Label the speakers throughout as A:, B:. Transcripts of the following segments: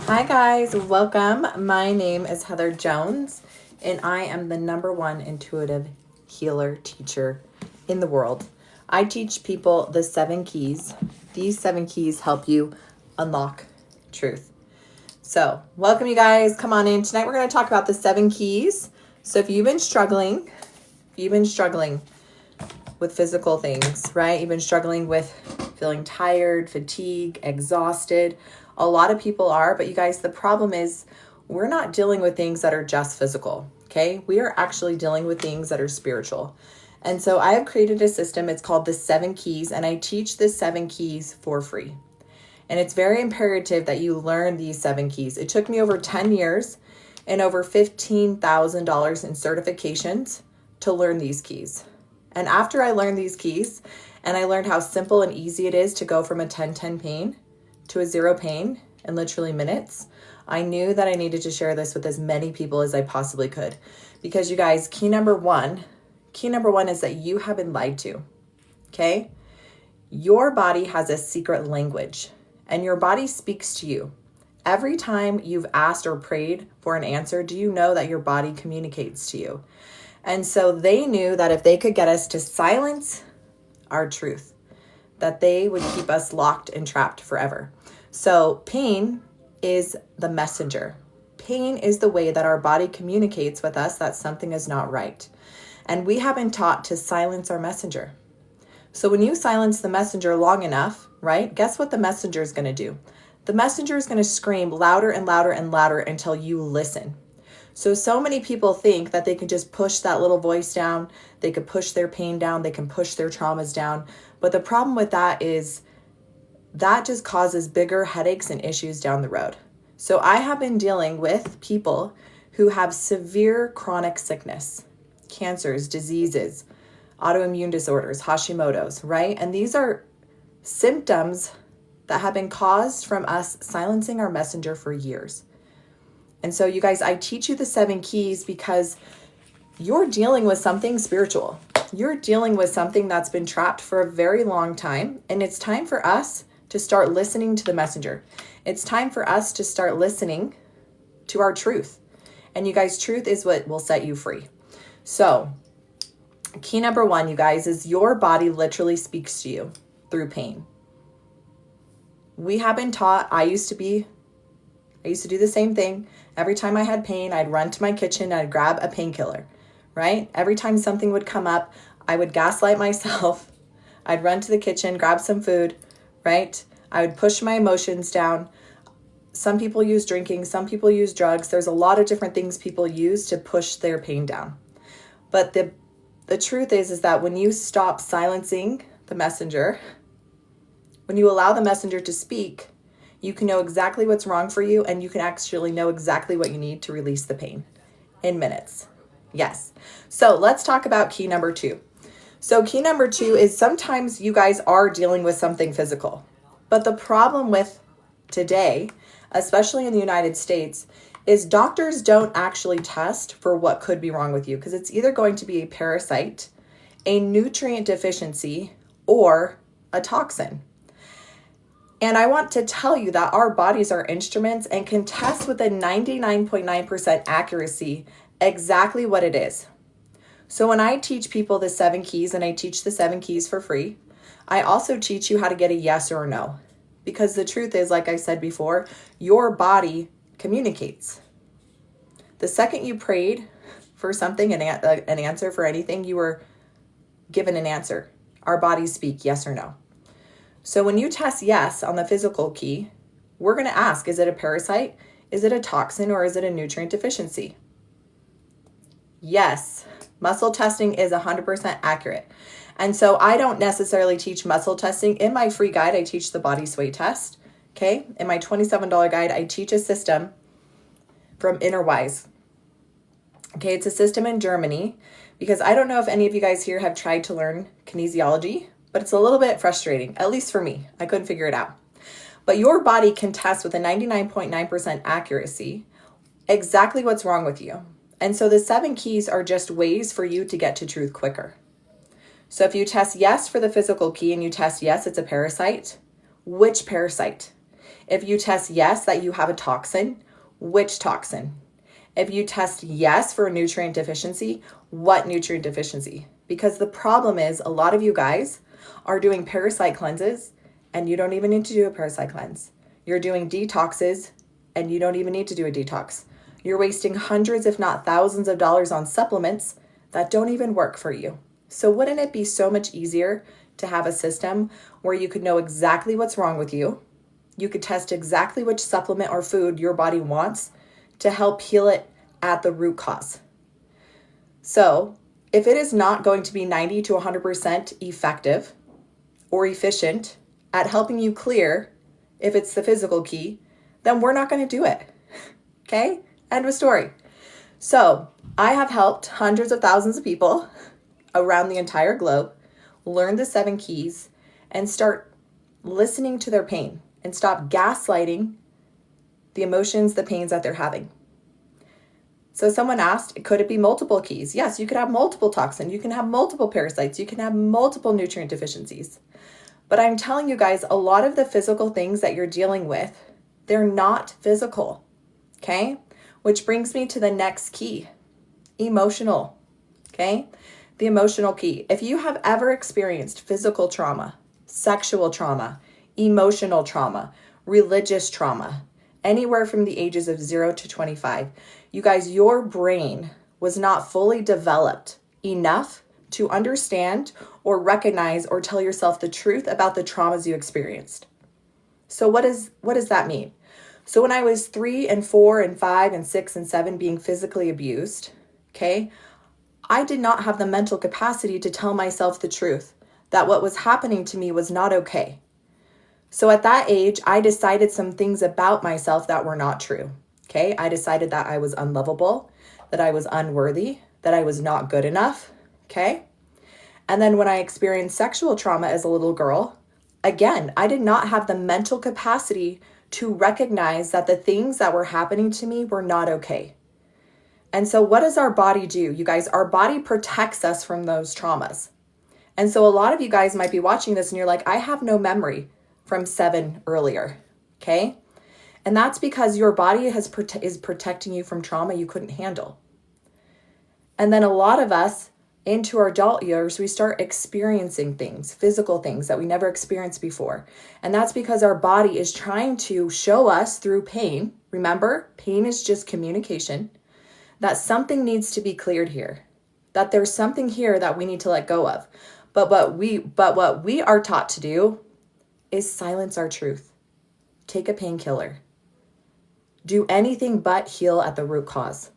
A: Hi guys, welcome. My name is Heather Jones and I am the #1 intuitive healer teacher in the world. I teach people the 7 keys. These 7 keys help you unlock truth. So welcome you guys, come on in. Tonight we're going to talk about the 7 keys. So if you've been struggling with physical things, right? You've been struggling with feeling tired, fatigued, exhausted. A lot of people are, but you guys, the problem is we're not dealing with things that are just physical, okay? We are actually dealing with things that are spiritual. And so I have created a system. It's called the 7 keys, and I teach the 7 keys for free. And it's very imperative that you learn these 7 keys. It took me over 10 years and over $15,000 in certifications to learn these keys. And after I learned these keys, and I learned how simple and easy it is to go from a 10-10 pain to a 0 pain in literally minutes, I knew that I needed to share this with as many people as I possibly could. Because you guys, key number one is that you have been lied to, okay? Your body has a secret language, and your body speaks to you. Every time you've asked or prayed for an answer, do you know that your body communicates to you? And so they knew that if they could get us to silence our truth, that they would keep us locked and trapped forever. So pain is the messenger. Pain is the way that our body communicates with us that something is not right. And we have been taught to silence our messenger. So when you silence the messenger long enough, right, guess what the messenger is going to do? The messenger is going to scream louder and louder and louder until you listen. So many people think that they can just push that little voice down. They could push their pain down. They can push their traumas down. But the problem with that is that just causes bigger headaches and issues down the road. So I have been dealing with people who have severe chronic sickness, cancers, diseases, autoimmune disorders, Hashimoto's, right? And these are symptoms that have been caused from us silencing our messenger for years. And so you guys, I teach you the 7 keys because you're dealing with something spiritual. You're dealing with something that's been trapped for a very long time. And it's time for us to start listening to the messenger. It's time for us to start listening to our truth. And you guys, truth is what will set you free. So key number 1, you guys, is your body literally speaks to you through pain. We have been taught, I used to do the same thing. Every time I had pain, I'd run to my kitchen, I'd grab a painkiller, right? Every time something would come up, I would gaslight myself. I'd run to the kitchen, grab some food, right? I would push my emotions down. Some people use drinking, some people use drugs. There's a lot of different things people use to push their pain down. But the truth is that when you stop silencing the messenger, when you allow the messenger to speak, you can know exactly what's wrong for you, and you can actually know exactly what you need to release the pain in minutes. Yes. So let's talk about key number 2. So key number 2 is sometimes you guys are dealing with something physical. But the problem with today, especially in the United States, is doctors don't actually test for what could be wrong with you, because it's either going to be a parasite, a nutrient deficiency, or a toxin. And I want to tell you that our bodies are instruments and can test with a 99.9% accuracy exactly what it is. So when I teach people the 7 keys, and I teach the 7 keys for free, I also teach you how to get a yes or a no. Because the truth is, like I said before, your body communicates. The second you prayed for something, an answer for anything, you were given an answer. Our bodies speak yes or no. So when you test yes on the physical key, we're going to ask, is it a parasite? Is it a toxin? Or is it a nutrient deficiency? Yes, muscle testing is 100% accurate. And so I don't necessarily teach muscle testing. In my free guide, I teach the body sway test. Okay. In my $27 guide, I teach a system from Innerwise. Okay. It's a system in Germany, because I don't know if any of you guys here have tried to learn kinesiology, but it's a little bit frustrating, at least for me. I couldn't figure it out. But your body can test with a 99.9% accuracy exactly what's wrong with you. And so the 7 keys are just ways for you to get to truth quicker. So if you test yes for the physical key and you test yes, it's a parasite, which parasite? If you test yes that you have a toxin, which toxin? If you test yes for a nutrient deficiency, what nutrient deficiency? Because the problem is a lot of you guys are doing parasite cleanses and you don't even need to do a parasite cleanse. You're doing detoxes and you don't even need to do a detox. You're wasting hundreds, if not thousands of dollars on supplements that don't even work for you. So wouldn't it be so much easier to have a system where you could know exactly what's wrong with you? You could test exactly which supplement or food your body wants to help heal it at the root cause. So if it is not going to be 90 to 100% effective or efficient at helping you clear, if it's the physical key, then we're not going to do it. Okay? End of story. So I have helped hundreds of thousands of people around the entire globe learn the 7 keys and start listening to their pain and stop gaslighting the emotions, the pains that they're having. So someone asked, could it be multiple keys? Yes, you could have multiple toxins. You can have multiple parasites. You can have multiple nutrient deficiencies. But I'm telling you guys, a lot of the physical things that you're dealing with, they're not physical. Okay? Which brings me to the next key, emotional. Okay? The emotional key. If you have ever experienced physical trauma, sexual trauma, emotional trauma, religious trauma, anywhere from the ages of 0 to 25, you guys, your brain was not fully developed enough to understand or recognize or tell yourself the truth about the traumas you experienced. So what does that mean? So when I was 3 and 4 and 5 and 6 and 7 being physically abused, okay, I did not have the mental capacity to tell myself the truth, that what was happening to me was not okay. So at that age, I decided some things about myself that were not true. Okay, I decided that I was unlovable, that I was unworthy, that I was not good enough. Okay. And then when I experienced sexual trauma as a little girl, again, I did not have the mental capacity to recognize that the things that were happening to me were not okay. And so what does our body do? You guys, our body protects us from those traumas. And so a lot of you guys might be watching this and you're like, I have no memory from 7 earlier. Okay. And that's because your body is protecting you from trauma you couldn't handle. And then a lot of us into our adult years, we start experiencing things, physical things that we never experienced before. And that's because our body is trying to show us through pain. Remember, pain is just communication, that something needs to be cleared here, that there's something here that we need to let go of. But what we are taught to do is silence our truth. Take a painkiller. Do anything but heal at the root cause.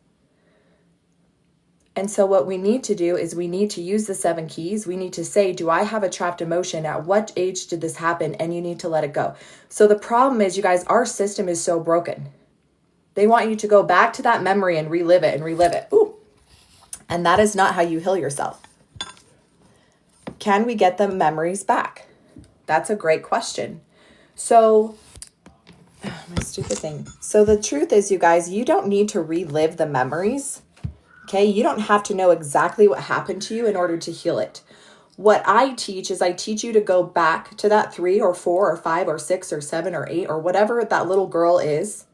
A: And so what we need to do is we need to use the 7 keys. We need to say, do I have a trapped emotion? At what age did this happen? And you need to let it go. So the problem is, you guys, our system is so broken. They want you to go back to that memory and relive it and relive it. Ooh. And that is not how you heal yourself. Can we get the memories back? That's a great question. So, my stupid thing. So the truth is, you guys, you don't need to relive the memories. Okay, you don't have to know exactly what happened to you in order to heal it. What I teach is I teach you to go back to that 3 or 4 or 5 or 6 or 7 or 8 or whatever that little girl is.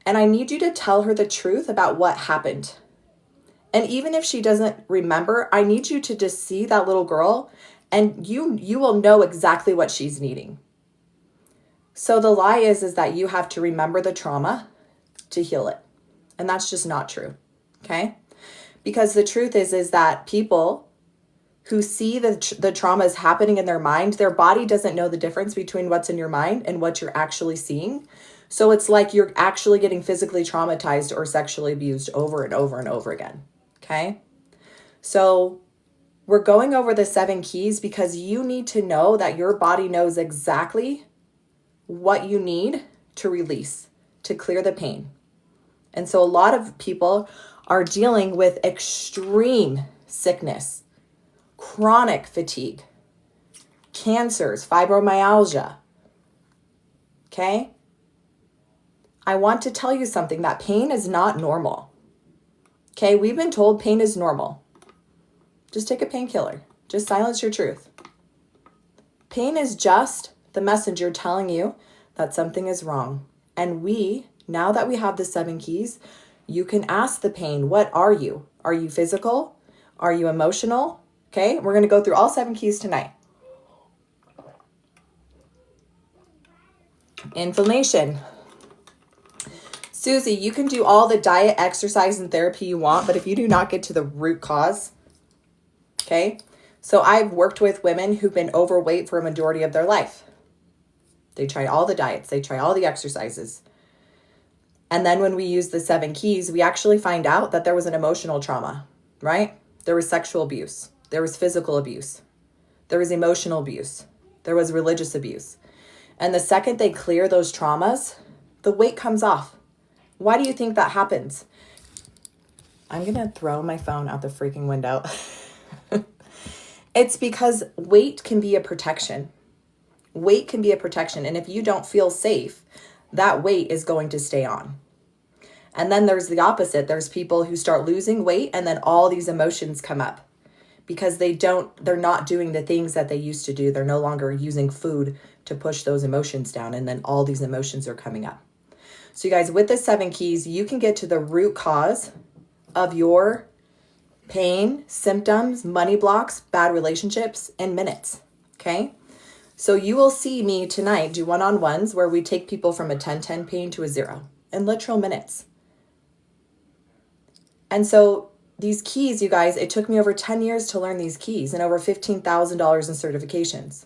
A: And I need you to tell her the truth about what happened. And even if she doesn't remember, I need you to just see that little girl and you will know exactly what she's needing. So the lie is that you have to remember the trauma to heal it. And that's just not true. Okay? Because the truth is that people who see the trauma is happening in their mind, their body doesn't know the difference between what's in your mind and what you're actually seeing. So it's like you're actually getting physically traumatized or sexually abused over and over and over again. Okay? So we're going over the 7 keys because you need to know that your body knows exactly what you need to release, to clear the pain. And so a lot of people are dealing with extreme sickness, chronic fatigue, cancers, fibromyalgia. Okay? I want to tell you something, that pain is not normal. Okay? We've been told pain is normal. Just take a painkiller. Just silence your truth. Pain is just the messenger telling you that something is wrong. And now that we have the 7 keys, you can ask the pain, what are you? Are you physical? Are you emotional? Okay, we're going to go through all 7 keys tonight. Inflammation. Susie, you can do all the diet, exercise, and therapy you want, but if you do not get to the root cause, okay? So I've worked with women who've been overweight for a majority of their life. They try all the diets, they try all the exercises. And then when we use the 7 keys, we actually find out that there was an emotional trauma, right? There was sexual abuse. There was physical abuse. There was emotional abuse. There was religious abuse. And the second they clear those traumas, the weight comes off. Why do you think that happens? I'm going to throw my phone out the freaking window. It's because weight can be a protection. Weight can be a protection. And if you don't feel safe, that weight is going to stay on. And then there's the opposite. There's people who start losing weight and then all these emotions come up because they're not doing the things that they used to do. They're no longer using food to push those emotions down. And then all these emotions are coming up. So you guys, with the 7 keys, you can get to the root cause of your pain, symptoms, money blocks, bad relationships in minutes. Okay. So you will see me tonight do one-on-ones where we take people from a 10-10 pain to a 0 in literal minutes. And so these keys, you guys, it took me over 10 years to learn these keys and over $15,000 in certifications.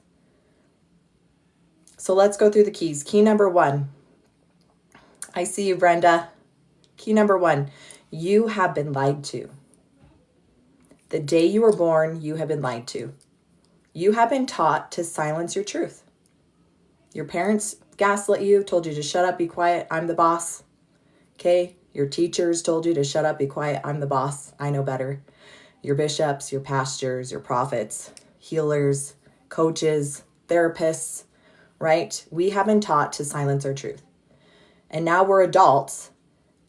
A: So let's go through the keys. Key number 1. I see you, Brenda. Key number 1. You have been lied to. The day you were born, you have been lied to. You have been taught to silence your truth. Your parents gaslit you, told you to shut up, be quiet, I'm the boss. Okay? Your teachers told you to shut up, be quiet, I'm the boss, I know better. Your bishops, your pastors, your prophets, healers, coaches, therapists, right? We have been taught to silence our truth. And now we're adults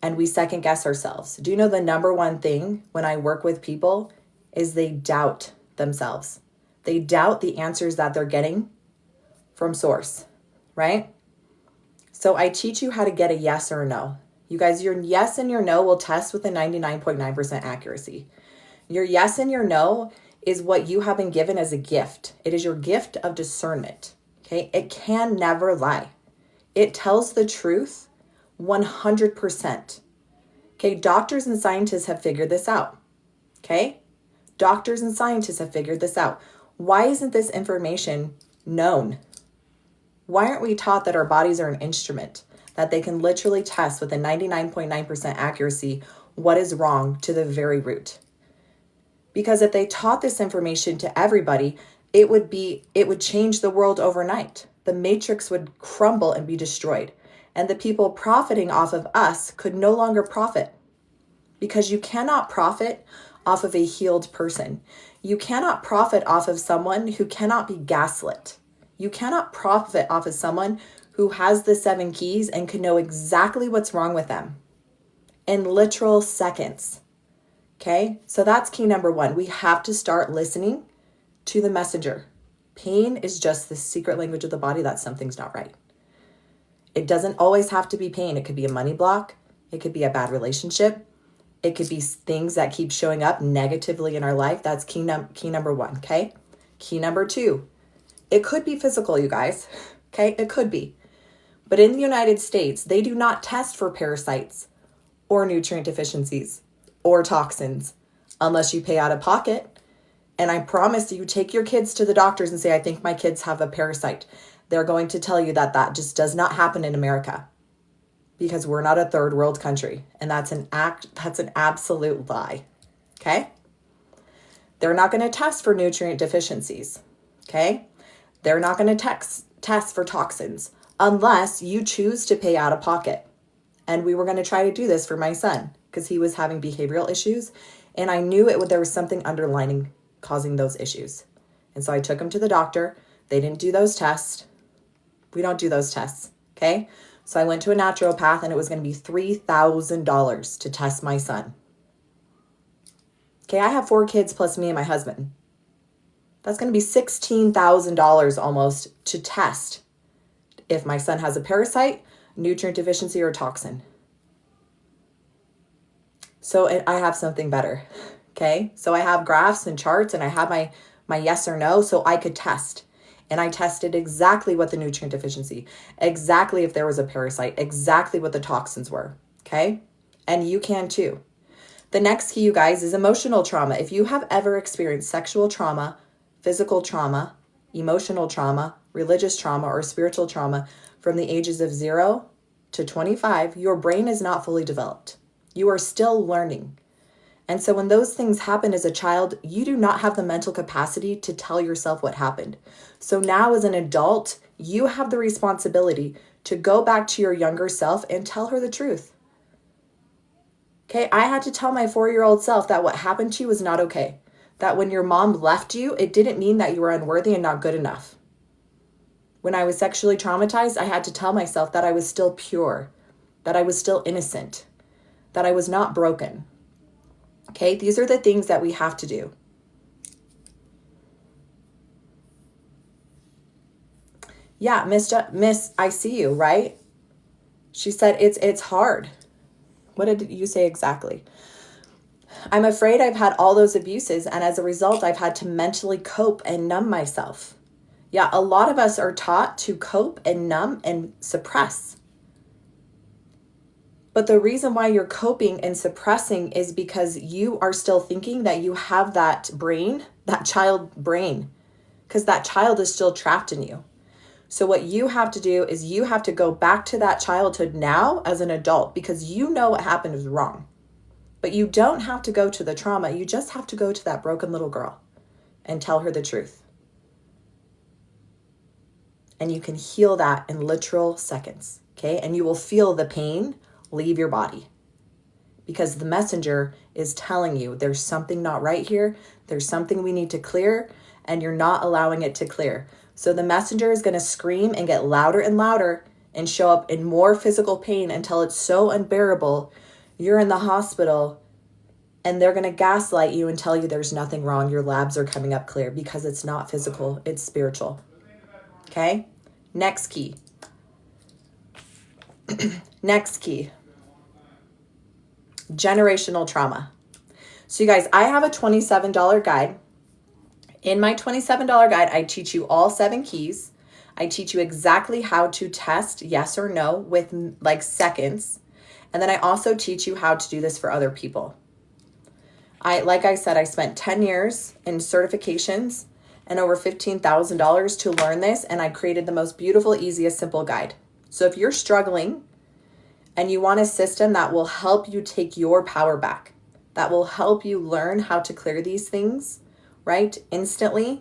A: and we second guess ourselves. Do you know the number one thing when I work with people is they doubt themselves. They doubt the answers that they're getting from source, right? So I teach you how to get a yes or a no. You guys, your yes and your no will test with a 99.9% accuracy. Your yes and your no is what you have been given as a gift. It is your gift of discernment, okay? It can never lie. It tells the truth 100%. Okay, doctors and scientists have figured this out, okay? Doctors and scientists have figured this out. Why isn't this information known? Why aren't we taught that our bodies are an instrument, that they can literally test with a 99.9% accuracy what is wrong to the very root? Because if they taught this information to everybody, it would change the world overnight. The matrix would crumble and be destroyed. And the people profiting off of us could no longer profit. Because you cannot profit off of a healed person. You cannot profit off of someone who cannot be gaslit. You cannot profit off of someone who has the 7 keys and can know exactly what's wrong with them in literal seconds. Okay, so that's key number 1. We have to start listening to the messenger. Pain is just the secret language of the body that something's not right. It doesn't always have to be pain. It could be a money block. It could be a bad relationship. It could be things that keep showing up negatively in our life. That's key number 1, okay? Key number 2, it could be physical, you guys, okay? It could be. But in the United States, they do not test for parasites or nutrient deficiencies or toxins unless you pay out of pocket. And I promise you, take your kids to the doctors and say, I think my kids have a parasite. They're going to tell you that that just does not happen in America because we're not a third world country. And that's an absolute lie. Okay? They're not going to test for nutrient deficiencies. Okay? They're not going to test for toxins unless you choose to pay out of pocket. And we were going to try to do this for my son because he was having behavioral issues. And I knew there was something underlining causing those issues. And so I took him to the doctor. They didn't do those tests. We don't do those tests. Okay? So I went to a naturopath and it was going to be $3,000 to test my son. Okay, I have 4 kids plus me and my husband. That's going to be $16,000 almost to test if my son has a parasite, nutrient deficiency, or toxin. So I have something better. Okay. So I have graphs and charts, and I have my yes or no, so I could test. And I tested exactly what the nutrient deficiency, exactly if there was a parasite, exactly what the toxins were. Okay. And you can too. The next key, you guys, is emotional trauma. If you have ever experienced sexual trauma, physical trauma, emotional trauma, religious trauma, or spiritual trauma from the ages of 0 to 25, your brain is not fully developed. You are still learning. And so when those things happen as a child, you do not have the mental capacity to tell yourself what happened. So now as an adult, you have the responsibility to go back to your younger self and tell her the truth. Okay, I had to tell my 4-year-old self that what happened to you was not okay. That when your mom left you, it didn't mean that you were unworthy and not good enough. When I was sexually traumatized, I had to tell myself that I was still pure, that I was still innocent, that I was not broken. Okay, these are the things that we have to do. Yeah, Miss, I see you, right? She said it's hard. What did you say exactly? I'm afraid I've had all those abuses, and as a result, I've had to mentally cope and numb myself. Yeah, a lot of us are taught to cope and numb and suppress. But the reason why you're coping and suppressing is because you are still thinking that you have that brain, that child brain, because that child is still trapped in you. So what you have to do is you have to go back to that childhood now as an adult, because you know what happened is wrong. But you don't have to go to the trauma. You just have to go to that broken little girl and tell her the truth. And you can heal that in literal seconds, okay? And you will feel the pain leave your body, because the messenger is telling you there's something not right here. There's something we need to clear, and you're not allowing it to clear. So the messenger is going to scream and get louder and louder and show up in more physical pain until it's so unbearable. You're in the hospital and they're going to gaslight you and tell you there's nothing wrong. Your labs are coming up clear, because it's not physical, it's spiritual. Okay? Next key. Next key. Generational trauma. So you guys, I have a $27 guide. In my $27 guide, I teach you all 7 keys. I teach you exactly how to test yes or no with like seconds. And then I also teach you how to do this for other people. Like I said, I spent 10 years in certifications and over $15,000 to learn this. And I created the most beautiful, easiest, simple guide. So if you're struggling and you want a system that will help you take your power back, that will help you learn how to clear these things, right, instantly,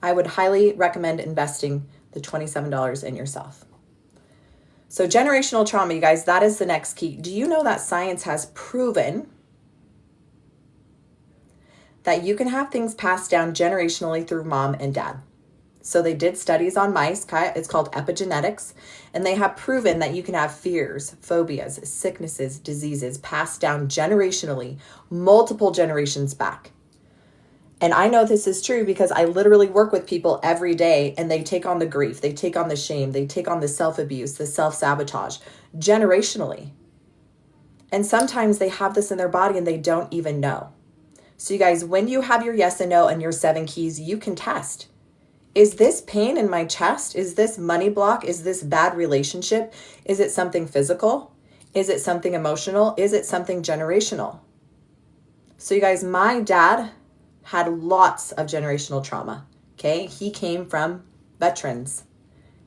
A: I would highly recommend investing the $27 in yourself. So generational trauma, you guys, that is the next key. Do you know that science has proven that you can have things passed down generationally through mom and dad? So they did studies on mice. It's called epigenetics. And they have proven that you can have fears, phobias, sicknesses, diseases passed down generationally, multiple generations back. And I know this is true because I literally work with people every day, and they take on the grief, they take on the shame, they take on the self-abuse, the self-sabotage generationally. And sometimes they have this in their body and they don't even know. So you guys, when you have your yes and no and your 7 keys, you can test. Is this pain in my chest? Is this money block? Is this bad relationship? Is it something physical? Is it something emotional? Is it something generational? So you guys, my dad had lots of generational trauma. Okay. He came from veterans.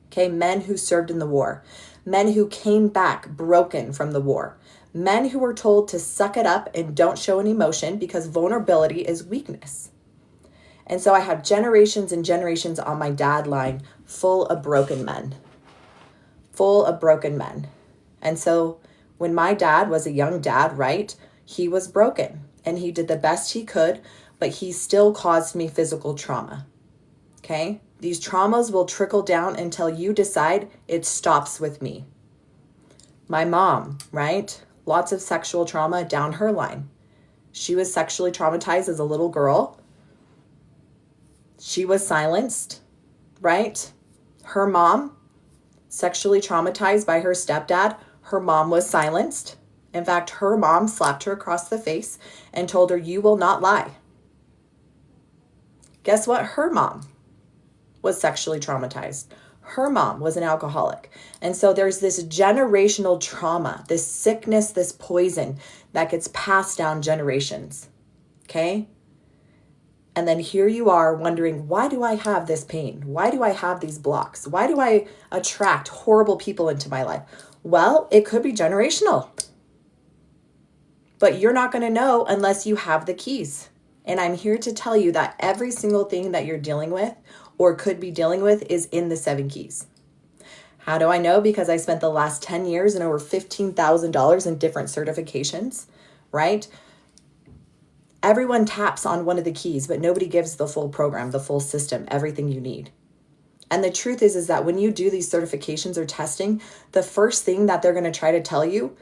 A: Okay. Men who served in the war, men who came back broken from the war, men who were told to suck it up and don't show an emotion because vulnerability is weakness. And so I have generations and generations on my dad line full of broken men, full of broken men. And so when my dad was a young dad, right, he was broken and he did the best he could, but he still caused me physical trauma. Okay? These traumas will trickle down until you decide it stops with me. My mom, right? Lots of sexual trauma down her line. She was sexually traumatized as a little girl. She was silenced, right? Her mom sexually traumatized by her stepdad. Her mom was silenced. In fact, her mom slapped her across the face and told her, "You will not lie." Guess what? Her mom was sexually traumatized. Her mom was an alcoholic. And so there's this generational trauma, this sickness, this poison that gets passed down generations. Okay? And then here you are wondering, why do I have this pain? Why do I have these blocks? Why do I attract horrible people into my life? Well, it could be generational. But you're not going to know unless you have the keys. And I'm here to tell you that every single thing that you're dealing with or could be dealing with is in the 7 keys. How do I know? Because I spent the last 10 years and over $15,000 in different certifications, right? Everyone taps on one of the keys, but nobody gives the full program, the full system, everything you need. And the truth is that when you do these certifications or testing, the first thing that they're going to try to tell you,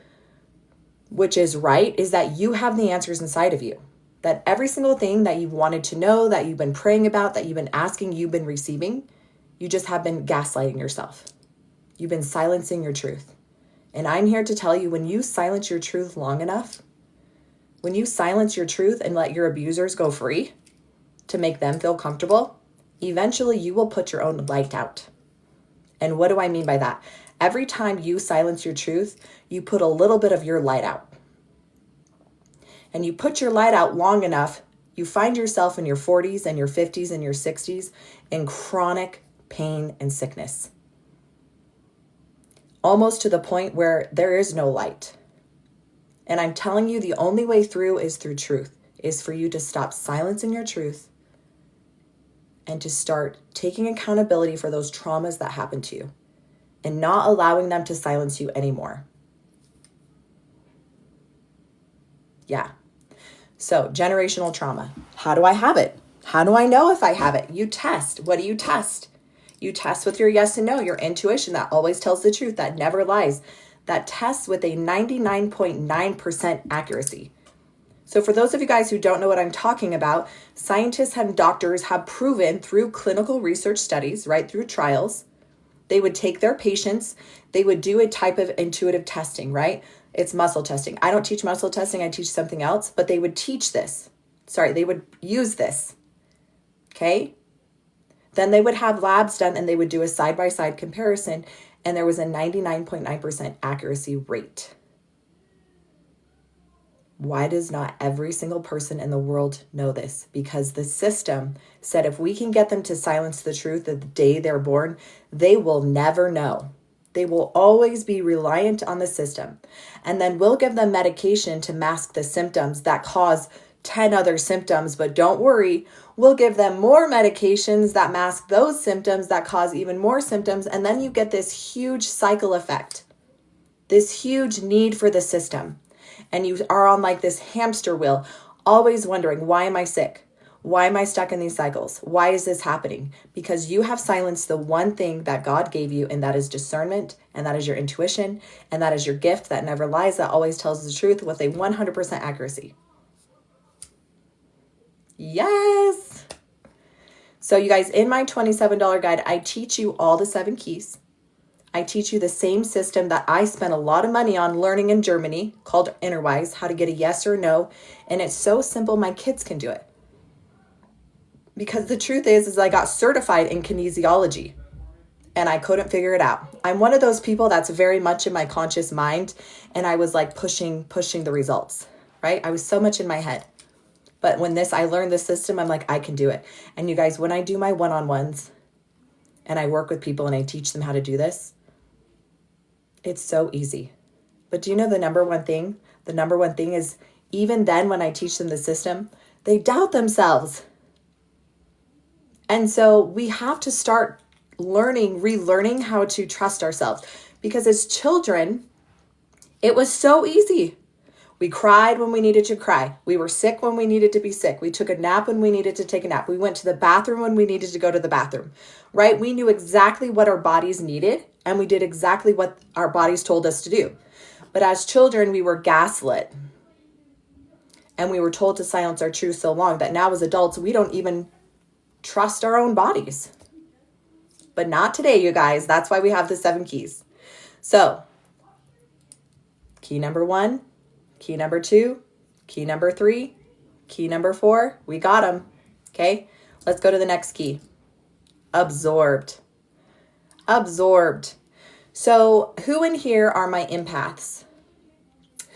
A: which is right, is that you have the answers inside of you. That every single thing that you've wanted to know, that you've been praying about, that you've been asking, you've been receiving, you just have been gaslighting yourself. You've been silencing your truth. And I'm here to tell you, when you silence your truth long enough, when you silence your truth and let your abusers go free to make them feel comfortable, eventually you will put your own light out. And what do I mean by that? Every time you silence your truth, you put a little bit of your light out. And you put your light out long enough, you find yourself in your 40s and your 50s and your 60s in chronic pain and sickness. Almost to the point where there is no light. And I'm telling you, the only way through is through truth, is for you to stop silencing your truth and to start taking accountability for those traumas that happened to you and not allowing them to silence you anymore. Yeah. So, generational trauma. How do I have it? How do I know if I have it? You test. What do you test? You test with your yes and no, your intuition that always tells the truth, that never lies, that tests with a 99.9% accuracy. So for those of you guys who don't know what I'm talking about, scientists and doctors have proven through clinical research studies, right, through trials, they would take their patients, they would do a type of intuitive testing, right? It's muscle testing. I don't teach muscle testing, I teach something else, but they would teach this. They would use this, okay? Then they would have labs done and they would do a side-by-side comparison, and there was a 99.9% accuracy rate. Why does not every single person in the world know this? Because the system said if we can get them to silence the truth the day they're born, they will never know. They will always be reliant on the system. And then we'll give them medication to mask the symptoms that cause 10 other symptoms. But don't worry, we'll give them more medications that mask those symptoms that cause even more symptoms. And then you get this huge cycle effect, this huge need for the system. And you are on like this hamster wheel, always wondering, why am I sick? Why am I stuck in these cycles? Why is this happening? Because you have silenced the one thing that God gave you, and that is discernment, and that is your intuition, and that is your gift that never lies, that always tells the truth with a 100% accuracy. Yes. So you guys, in my $27 guide, I teach you all the 7 keys. I teach you the same system that I spent a lot of money on learning in Germany called Innerwise, how to get a yes or no. And it's so simple, my kids can do it. Because the truth is I got certified in kinesiology and I couldn't figure it out. I'm one of those people that's very much in my conscious mind, and I was like pushing the results, right? I was so much in my head. But when I learned the system, I'm like, I can do it. And you guys, when I do my one-on-ones and I work with people and I teach them how to do this, it's so easy. But do you know the number one thing? The number one thing is, even then when I teach them the system, they doubt themselves. And so we have to start relearning how to trust ourselves. Because as children, it was so easy. We cried when we needed to cry. We were sick when we needed to be sick. We took a nap when we needed to take a nap. We went to the bathroom when we needed to go to the bathroom, right? We knew exactly what our bodies needed, and we did exactly what our bodies told us to do. But as children, we were gaslit, and we were told to silence our truth so long that now as adults, we don't even trust our own bodies. but not today, you guys. That's why we have the 7 keys. So key number 1, key number 2, key number 3, key number 4, we got them. Okay, let's go to the next key. Absorbed. Absorbed. So who in here are my empaths?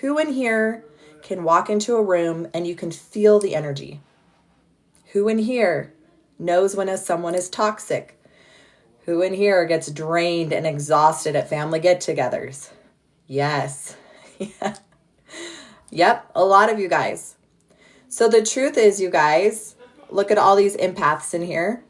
A: Who in here can walk into a room and you can feel the energy? Who in here knows when someone is toxic? Who in here gets drained and exhausted at family get-togethers? Yes. Yeah. Yep, a lot of you guys. So the truth is, you guys, look at all these empaths in here.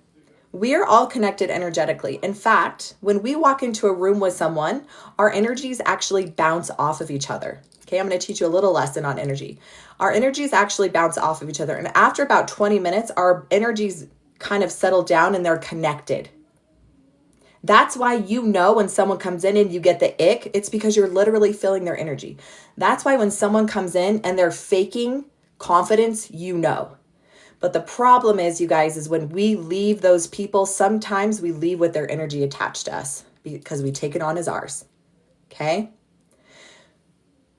A: We are all connected energetically. In fact, when we walk into a room with someone, our energies actually bounce off of each other. Okay, I'm going to teach you a little lesson on energy. Our energies actually bounce off of each other. And after about 20 minutes, our energies kind of settle down and they're connected. That's why you know when someone comes in and you get the ick, it's because you're literally feeling their energy. That's why when someone comes in and they're faking confidence, you know. But the problem is, you guys, is when we leave those people, sometimes we leave with their energy attached to us because we take it on as ours. Okay?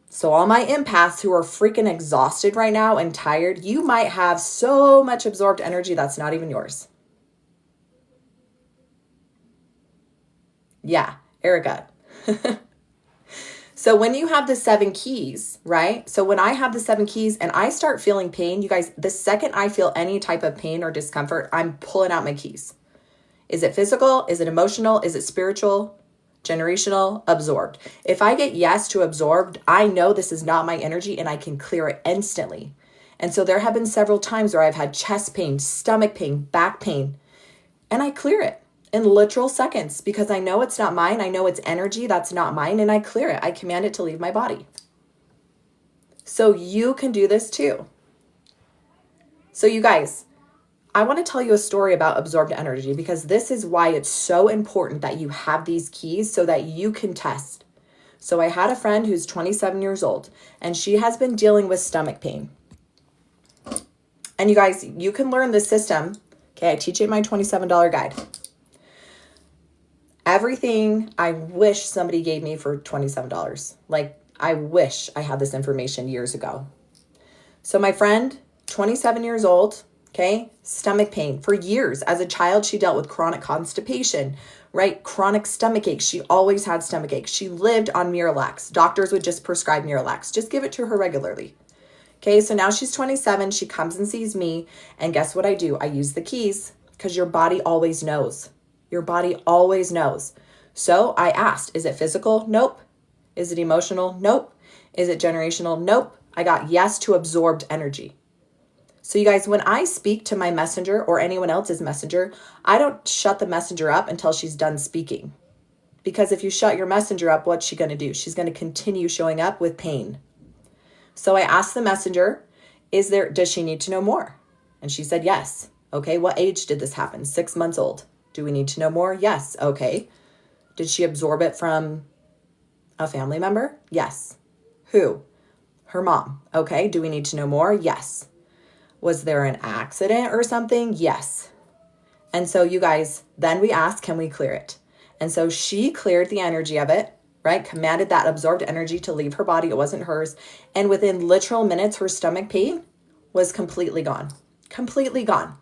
A: So all my empaths who are freaking exhausted right now and tired, you might have so much absorbed energy that's not even yours. Yeah, Erica. So when you have the 7 keys, right? So when I have the 7 keys and I start feeling pain, you guys, the second I feel any type of pain or discomfort, I'm pulling out my keys. Is it physical? Is it emotional? Is it spiritual? Generational? Absorbed. If I get yes to absorbed, I know this is not my energy and I can clear it instantly. And so there have been several times where I've had chest pain, stomach pain, back pain, and I clear it in literal seconds because I know it's not mine. I know it's energy that's not mine, and I clear it. I command it to leave my body. So you can do this too. So you guys, I want to tell you a story about absorbed energy because this is why it's so important that you have these keys so that you can test. So I had a friend who's 27 years old and she has been dealing with stomach pain. And you guys, you can learn the system. Okay, I teach it in my $27 guide. Everything I wish somebody gave me for $27. Like, I wish I had this information years ago. So my friend, 27 years old, okay, stomach pain. For years, as a child, she dealt with chronic constipation, right? Chronic stomach aches. She always had stomach aches. She lived on Miralax. Doctors would just prescribe Miralax. Just give it to her regularly. Okay, so now she's 27. She comes and sees me. And guess what I do? I use the keys because your body always knows. Your body always knows. So I asked, is it physical? Nope. Is it emotional? Nope. Is it generational? Nope. I got yes to absorbed energy. So you guys, when I speak to my messenger or anyone else's messenger, I don't shut the messenger up until she's done speaking. Because if you shut your messenger up, what's she going to do? She's going to continue showing up with pain. So I asked the messenger, does she need to know more? And she said, yes. Okay, what age did this happen? 6 months old. Do we need to know more? Yes. Okay. Did she absorb it from a family member? Yes. Who? Her mom. Okay. Do we need to know more? Yes. Was there an accident or something? Yes. And so you guys, then we asked, can we clear it? And so she cleared the energy of it, right? Commanded that absorbed energy to leave her body. It wasn't hers. And within literal minutes, her stomach pain was completely gone. Completely gone.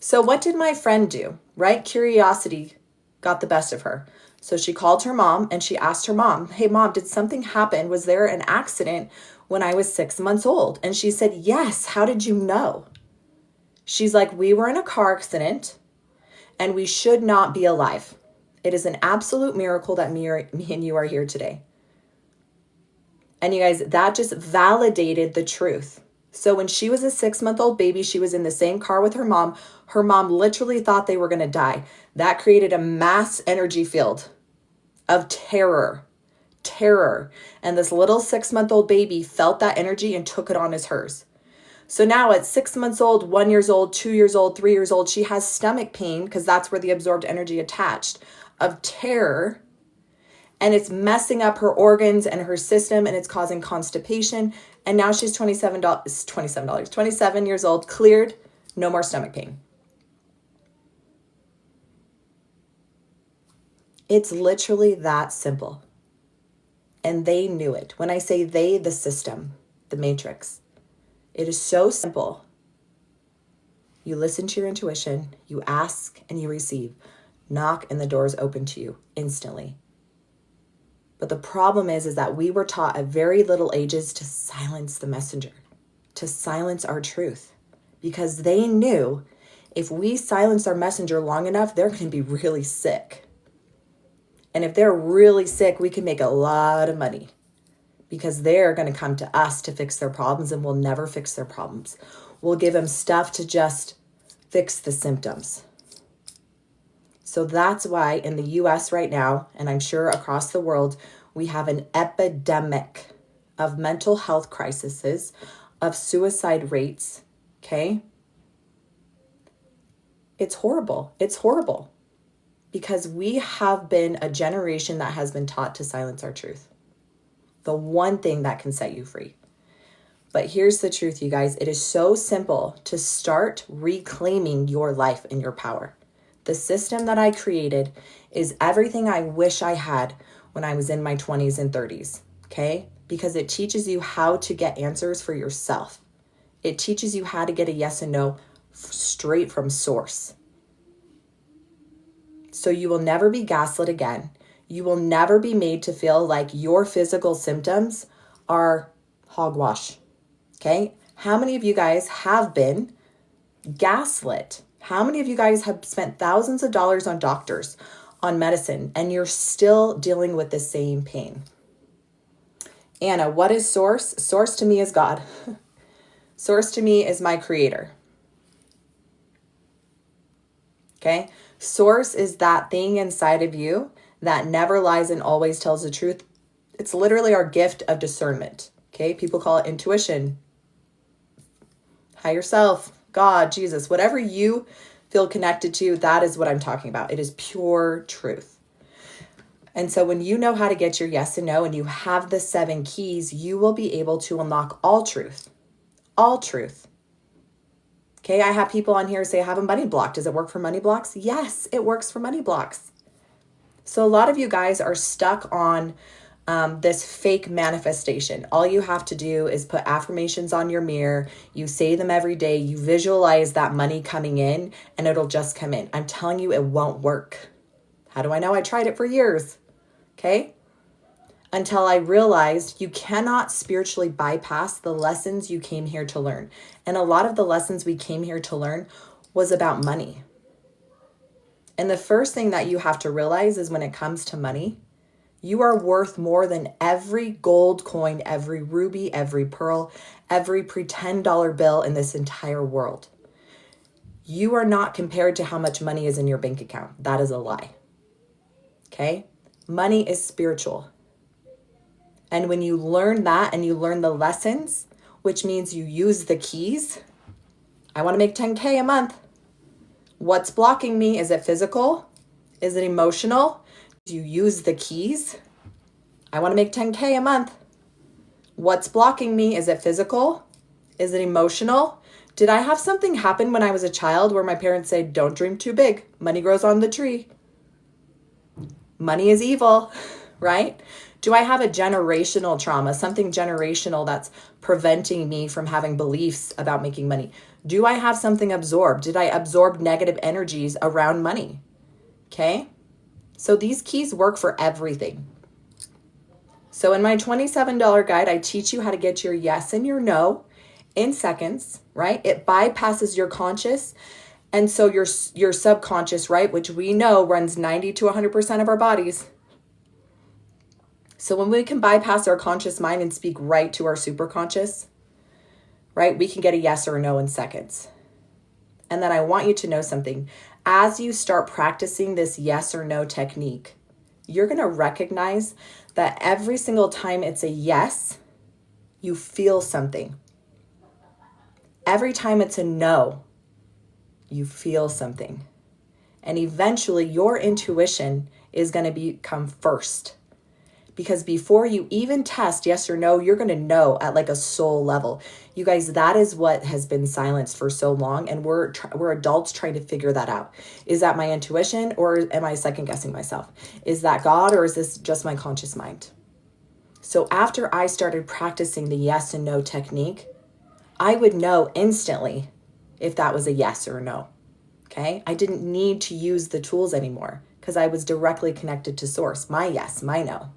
A: So what did my friend do, right? Curiosity got the best of her. So she called her mom and she asked her mom, hey, mom, did something happen? Was there an accident when I was 6 months old? And she said, yes. How did you know? She's like, we were in a car accident and we should not be alive. It is an absolute miracle that me and you are here today. And you guys, that just validated the truth. So when she was a 6-month-old baby, she was in the same car with her mom. Her mom literally thought they were going to die. That created a mass energy field of terror. And this little 6-month-old baby felt that energy and took it on as hers. So now at 6 months old, 1 year old, 2 years old, 3 years old, she has stomach pain because that's where the absorbed energy attached of terror. And it's messing up her organs and her system and it's causing constipation. And now she's 27 years old, cleared, no more stomach pain. It's literally that simple. And they knew it. When I say they, the system, the matrix, it is so simple. You listen to your intuition, you ask and you receive. Knock and the doors open to you instantly. But the problem is that we were taught at very little ages to silence the messenger, to silence our truth, because they knew if we silence our messenger long enough, they're going to be really sick. And if they're really sick, we can make a lot of money because they're going to come to us to fix their problems, and we'll never fix their problems. We'll give them stuff to just fix the symptoms. So that's why in the US right now, and I'm sure across the world, we have an epidemic of mental health crises, of suicide rates, okay? It's horrible. It's horrible because we have been a generation that has been taught to silence our truth. The one thing that can set you free. But here's the truth, you guys. It is so simple to start reclaiming your life and your power. The system that I created is everything I wish I had when I was in my 20s and 30s, okay? Because it teaches you how to get answers for yourself. It teaches you how to get a yes and no straight from source. So you will never be gaslit again. You will never be made to feel like your physical symptoms are hogwash, okay? How many of you guys have been gaslit? How many of you guys have spent thousands of dollars on doctors, on medicine, and you're still dealing with the same pain? Anna, what is source? Source to me is God. Source to me is my creator. Okay? Source is that thing inside of you that never lies and always tells the truth. It's literally our gift of discernment. Okay? People call it intuition. Higher self, God, Jesus, whatever you feel connected to, that is what I'm talking about. It is pure truth. And so when you know how to get your yes and no, and you have the 7 keys, you will be able to unlock all truth. All truth. Okay, I have people on here say I have a money block. Does it work for money blocks? Yes, it works for money blocks. So a lot of you guys are stuck on this fake manifestation. All you have to do is put affirmations on your mirror. You say them every day. You visualize that money coming in and it'll just come in. I'm telling you, it won't work. How do I know? I tried it for years. Okay? Until I realized you cannot spiritually bypass the lessons you came here to learn. And a lot of the lessons we came here to learn was about money. And the first thing that you have to realize is when it comes to money, you are worth more than every gold coin, every ruby, every pearl, every pretend dollar bill in this entire world. You are not compared to how much money is in your bank account. That is a lie. Okay? Money is spiritual. And when you learn that and you learn the lessons, which means you use the keys, I want to make 10K a month. What's blocking me? Is it physical? Is it emotional? Do you use the keys? I want to make 10K a month. What's blocking me? Is it physical? Is it emotional? Did I have something happen when I was a child where my parents said, don't dream too big. Money grows on the tree. Money is evil, right? Do I have a generational trauma, something generational that's preventing me from having beliefs about making money? Do I have something absorbed? Did I absorb negative energies around money? Okay. So these keys work for everything. So in my $27 guide, I teach you how to get your yes and your no in seconds, right? It bypasses your conscious. And so your subconscious, right, which we know runs 90 to 100% of our bodies. So when we can bypass our conscious mind and speak right to our superconscious, right, we can get a yes or a no in seconds. And then I want you to know something. As you start practicing this yes or no technique, you're going to recognize that every single time it's a yes, you feel something. Every time it's a no, you feel something. And eventually your intuition is going to become first. Because before you even test yes or no, you're going to know at like a soul level. You guys, that is what has been silenced for so long. And we're adults trying to figure that out. Is that my intuition, or am I second guessing myself? Is that God, or is this just my conscious mind? So after I started practicing the yes and no technique, I would know instantly if that was a yes or a no. Okay. I didn't need to use the tools anymore because I was directly connected to source. My yes, my no.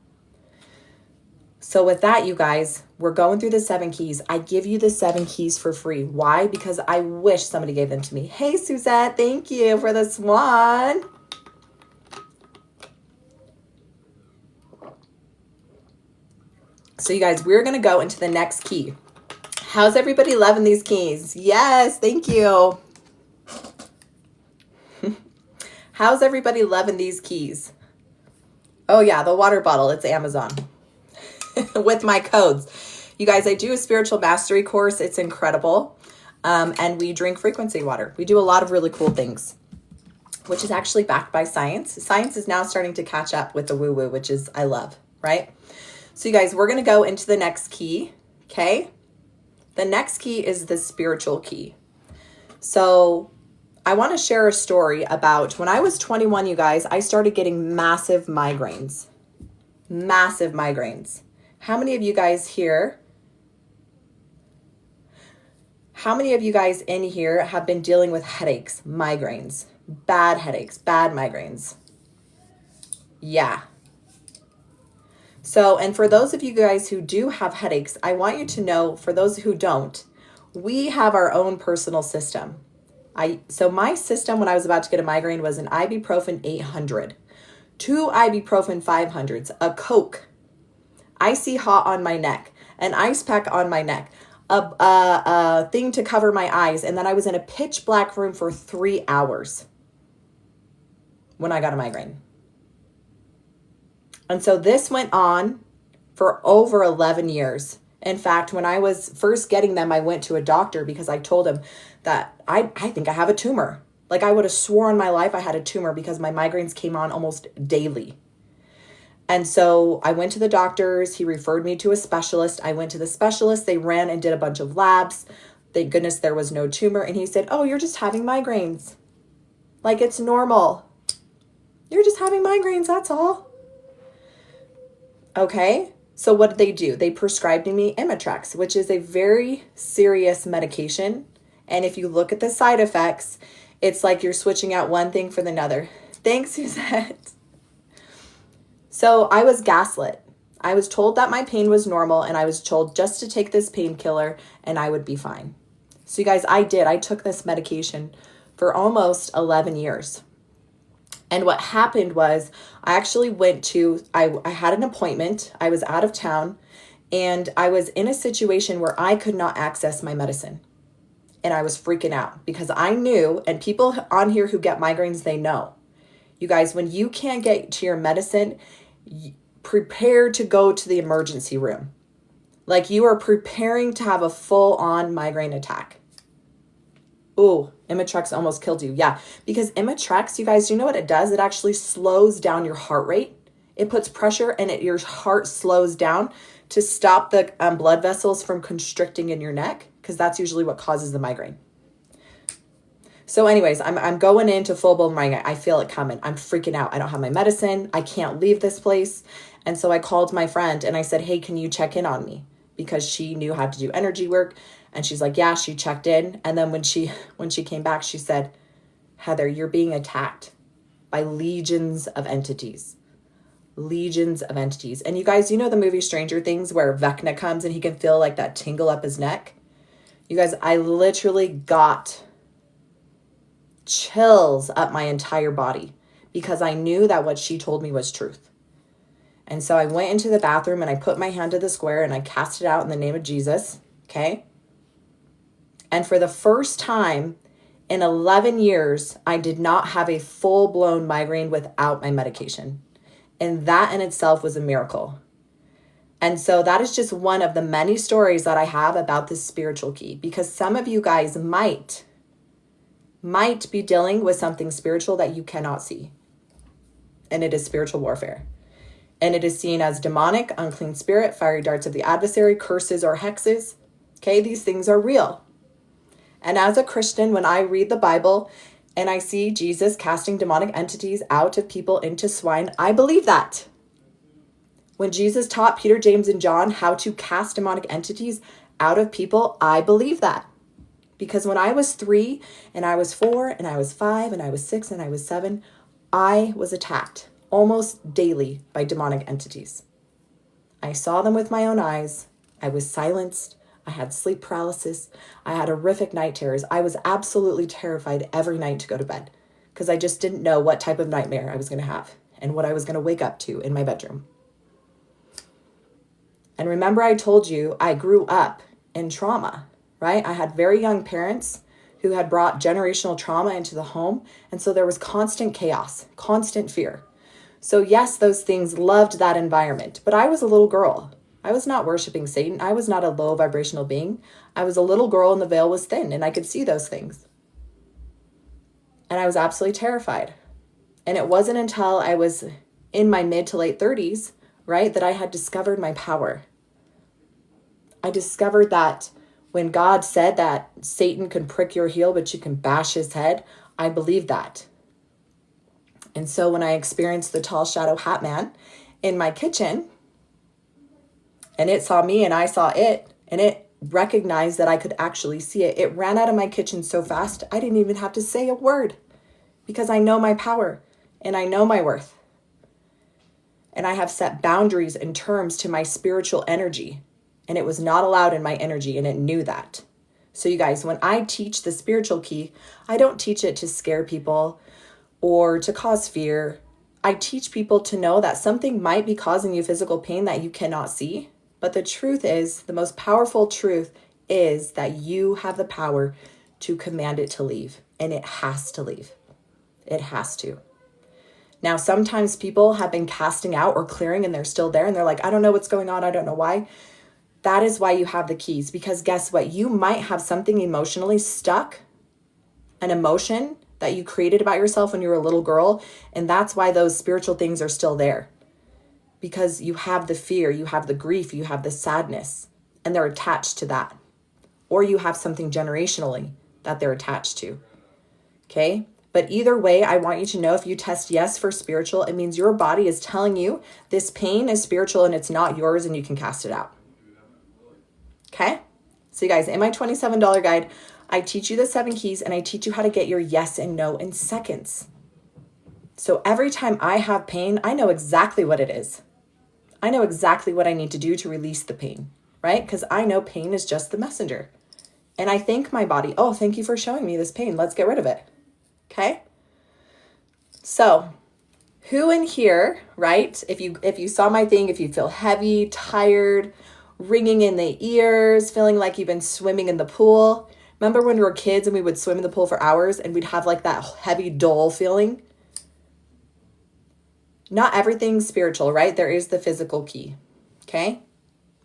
A: So with that, you guys, we're going through the 7 keys. I give you the 7 keys for free. Why? Because I wish somebody gave them to me. Hey, Suzette, thank you for this one. So you guys, we're going to go into the next key. How's everybody loving these keys? Yes, thank you. How's everybody loving these keys? Oh yeah, the water bottle, it's Amazon. With my codes. You guys, I do a spiritual mastery course. It's incredible. And we drink frequency water. We do a lot of really cool things, which is actually backed by science. Science is now starting to catch up with the woo-woo, which is, I love, right? So you guys, we're going to go into the next key, okay? The next key is the spiritual key. So I want to share a story about when I was 21, you guys, I started getting massive migraines. Massive migraines. How many of you guys here, how many of you guys in here have been dealing with headaches, migraines, bad headaches, bad migraines? Yeah. So, and for those of you guys who do have headaches, I want you to know, for those who don't, we have our own personal system. So my system when I was about to get a migraine was an ibuprofen 800, 2 ibuprofen 500s, a Coke, icy hot on my neck, an ice pack on my neck, a thing to cover my eyes. And then I was in a pitch black room for 3 hours when I got a migraine. And so this went on for over 11 years. In fact, when I was first getting them, I went to a doctor because I told him that I think I have a tumor. Like I would have swore on my life I had a tumor because my migraines came on almost daily. And so I went to the doctors. He referred me to a specialist. I went to the specialist. They ran and did a bunch of labs. Thank goodness there was no tumor. And he said, oh, you're just having migraines. Like it's normal. You're just having migraines. That's all. Okay. So what did they do? They prescribed me Imitrex, which is a very serious medication. And if you look at the side effects, it's like you're switching out one thing for another. Thanks, Suzette. So I was gaslit. I was told that my pain was normal, and I was told just to take this painkiller and I would be fine. So you guys, I did. I took this medication for almost 11 years. And what happened was I actually went to, I had an appointment. I was out of town and I was in a situation where I could not access my medicine. And I was freaking out because I knew, and people on here who get migraines, they know. You guys, when you can't get to your medicine, prepare to go to the emergency room. Like you are preparing to have a full-on migraine attack. Ooh, Imitrex almost killed you. Yeah, because Imitrex, you guys, do you know what it does? It actually slows down your heart rate. It puts pressure and your heart slows down to stop the blood vessels from constricting in your neck, because that's usually what causes the migraine. So anyways, I'm going into full-blown migraine. I feel it coming. I'm freaking out. I don't have my medicine. I can't leave this place. And so I called my friend and I said, hey, can you check in on me? Because she knew how to do energy work. And she's like, yeah, she checked in. And then when she came back, she said, Heather, you're being attacked by legions of entities. Legions of entities. And you guys, you know the movie Stranger Things where Vecna comes and he can feel like that tingle up his neck? You guys, I literally got chills up my entire body because I knew that what she told me was truth. And so I went into the bathroom and I put my hand to the square and I cast it out in the name of Jesus. Okay. And for the first time in 11 years, I did not have a full-blown migraine without my medication. And that in itself was a miracle. And so that is just one of the many stories that I have about this spiritual key, because some of you guys might be dealing with something spiritual that you cannot see. And it is spiritual warfare. And it is seen as demonic, unclean spirit, fiery darts of the adversary, curses or hexes. Okay, these things are real. And as a Christian, when I read the Bible and I see Jesus casting demonic entities out of people into swine, I believe that. When Jesus taught Peter, James, and John how to cast demonic entities out of people, I believe that. Because when I was 3 and I was 4 and I was 5 and I was 6 and I was 7, I was attacked almost daily by demonic entities. I saw them with my own eyes. I was silenced. I had sleep paralysis. I had horrific night terrors. I was absolutely terrified every night to go to bed because I just didn't know what type of nightmare I was going to have and what I was going to wake up to in my bedroom. And remember, I told you I grew up in trauma, right? I had very young parents who had brought generational trauma into the home. And so there was constant chaos, constant fear. So yes, those things loved that environment, but I was a little girl. I was not worshiping Satan. I was not a low vibrational being. I was a little girl and the veil was thin and I could see those things. And I was absolutely terrified. And it wasn't until I was in my mid to late 30s, right, that I had discovered my power. I discovered that when God said that Satan can prick your heel, but you can bash his head, I believed that. And so when I experienced the tall shadow hat man in my kitchen, and it saw me and I saw it, and it recognized that I could actually see it, it ran out of my kitchen so fast, I didn't even have to say a word because I know my power and I know my worth. And I have set boundaries and terms to my spiritual energy, and it was not allowed in my energy, and it knew that. So you guys, when I teach the spiritual key, I don't teach it to scare people or to cause fear. I teach people to know that something might be causing you physical pain that you cannot see. But the truth is, the most powerful truth is that you have the power to command it to leave, and it has to leave. It has to. Now, sometimes people have been casting out or clearing and they're still there and they're like, I don't know what's going on. I don't know why. That is why you have the keys, because guess what? You might have something emotionally stuck, an emotion that you created about yourself when you were a little girl. And that's why those spiritual things are still there, because you have the fear, you have the grief, you have the sadness, and they're attached to that. Or you have something generationally that they're attached to. Okay? But either way, I want you to know if you test yes for spiritual, it means your body is telling you this pain is spiritual and it's not yours and you can cast it out. Okay? So you guys, in my $27 guide, I teach you the 7 keys and I teach you how to get your yes and no in seconds. So every time I have pain, I know exactly what it is. I know exactly what I need to do to release the pain, right? Because I know pain is just the messenger. And I thank my body, oh, thank you for showing me this pain. Let's get rid of it. Okay? So who in here, right? If you saw my thing, if you feel heavy, tired, ringing in the ears, feeling like you've been swimming in the pool. Remember when we were kids and we would swim in the pool for hours and we'd have like that heavy, dull feeling? Not everything's spiritual, right? There is the physical key, okay?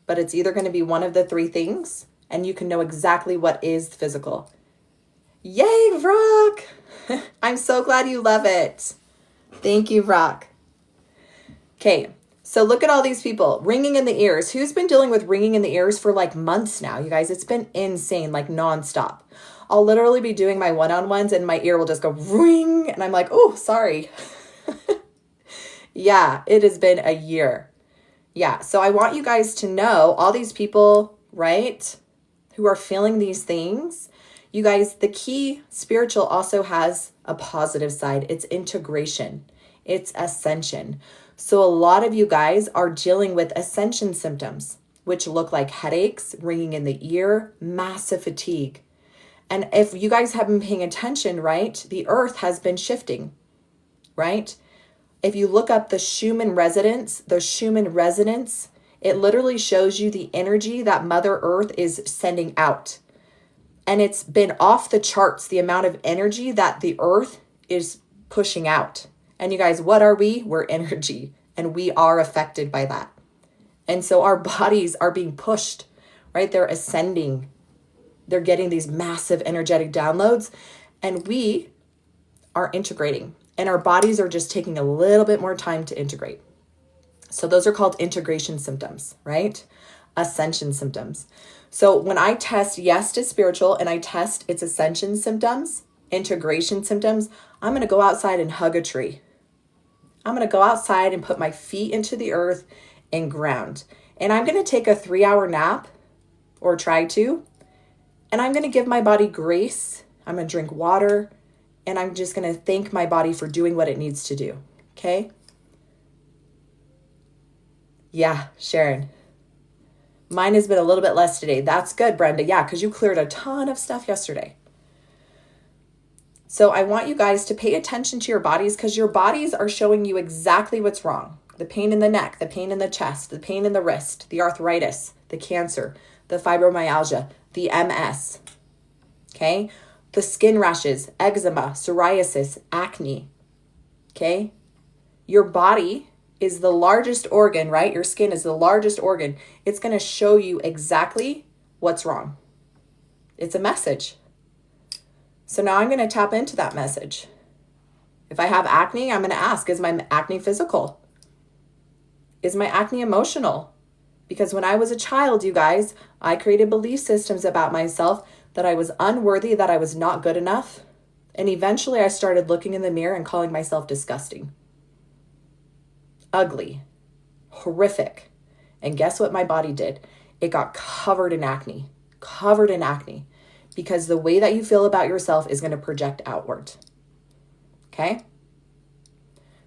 A: But it's either going to be one of the 3 things and you can know exactly what is physical. Yay, Vrock! I'm so glad you love it. Thank you, Vrock. Okay, so look at all these people ringing in the ears. Who's been dealing with ringing in the ears for like months now? You guys, it's been insane, like nonstop. I'll literally be doing my one-on-ones and my ear will just go ring. And I'm like, oh, sorry. Yeah, it has been a year. Yeah, so I want you guys to know all these people, right, who are feeling these things. You guys, the key spiritual also has a positive side. It's integration. It's ascension. So a lot of you guys are dealing with ascension symptoms, which look like headaches, ringing in the ear, massive fatigue. And if you guys have been paying attention, right, the earth has been shifting, right? If you look up the Schumann resonance, it literally shows you the energy that Mother Earth is sending out. And it's been off the charts, the amount of energy that the earth is pushing out. And you guys, what are we? We're energy, and we are affected by that. And so our bodies are being pushed, right? They're ascending. They're getting these massive energetic downloads, and we are integrating. And our bodies are just taking a little bit more time to integrate. So those are called integration symptoms, right? Ascension symptoms. So when I test yes to spiritual and I test its ascension symptoms, integration symptoms, I'm going to go outside and hug a tree. I'm going to go outside and put my feet into the earth and ground. And I'm going to take a 3-hour nap, or try to, and I'm going to give my body grace. I'm going to drink water, and I'm just going to thank my body for doing what it needs to do. Okay? Yeah, Sharon. Mine has been a little bit less today. That's good, Brenda. Yeah, because you cleared a ton of stuff yesterday. So I want you guys to pay attention to your bodies, because your bodies are showing you exactly what's wrong. The pain in the neck, the pain in the chest, the pain in the wrist, the arthritis, the cancer, the fibromyalgia, the MS, okay? The skin rashes, eczema, psoriasis, acne, okay? Your body is the largest organ, right? Your skin is the largest organ. It's going to show you exactly what's wrong. It's a message. So now I'm going to tap into that message. If I have acne, I'm going to ask, is my acne physical? Is my acne emotional? Because when I was a child, you guys, I created belief systems about myself that I was unworthy, that I was not good enough. And eventually I started looking in the mirror and calling myself disgusting, ugly, horrific. And guess what my body did? It got covered in acne, because the way that you feel about yourself is going to project outward. Okay?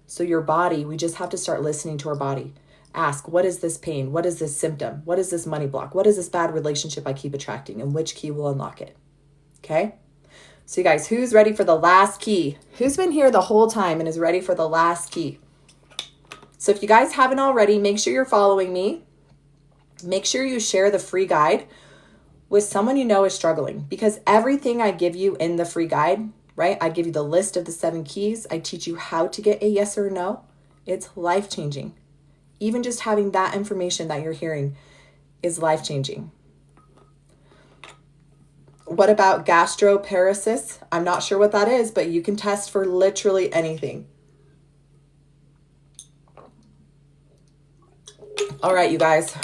A: So your body, we just have to start listening to our body. Ask, what is this pain? What is this symptom? What is this money block? What is this bad relationship I keep attracting? And which key will unlock it? Okay? So you guys, who's ready for the last key? Who's been here the whole time and is ready for the last key? So if you guys haven't already, make sure you're following me. Make sure you share the free guide with someone you know is struggling, because everything I give you in the free guide, right? I give you the list of the 7 keys. I teach you how to get a yes or no. It's life-changing. Even just having that information that you're hearing is life-changing. What about gastroparesis? I'm not sure what that is, but you can test for literally anything. All right, you guys,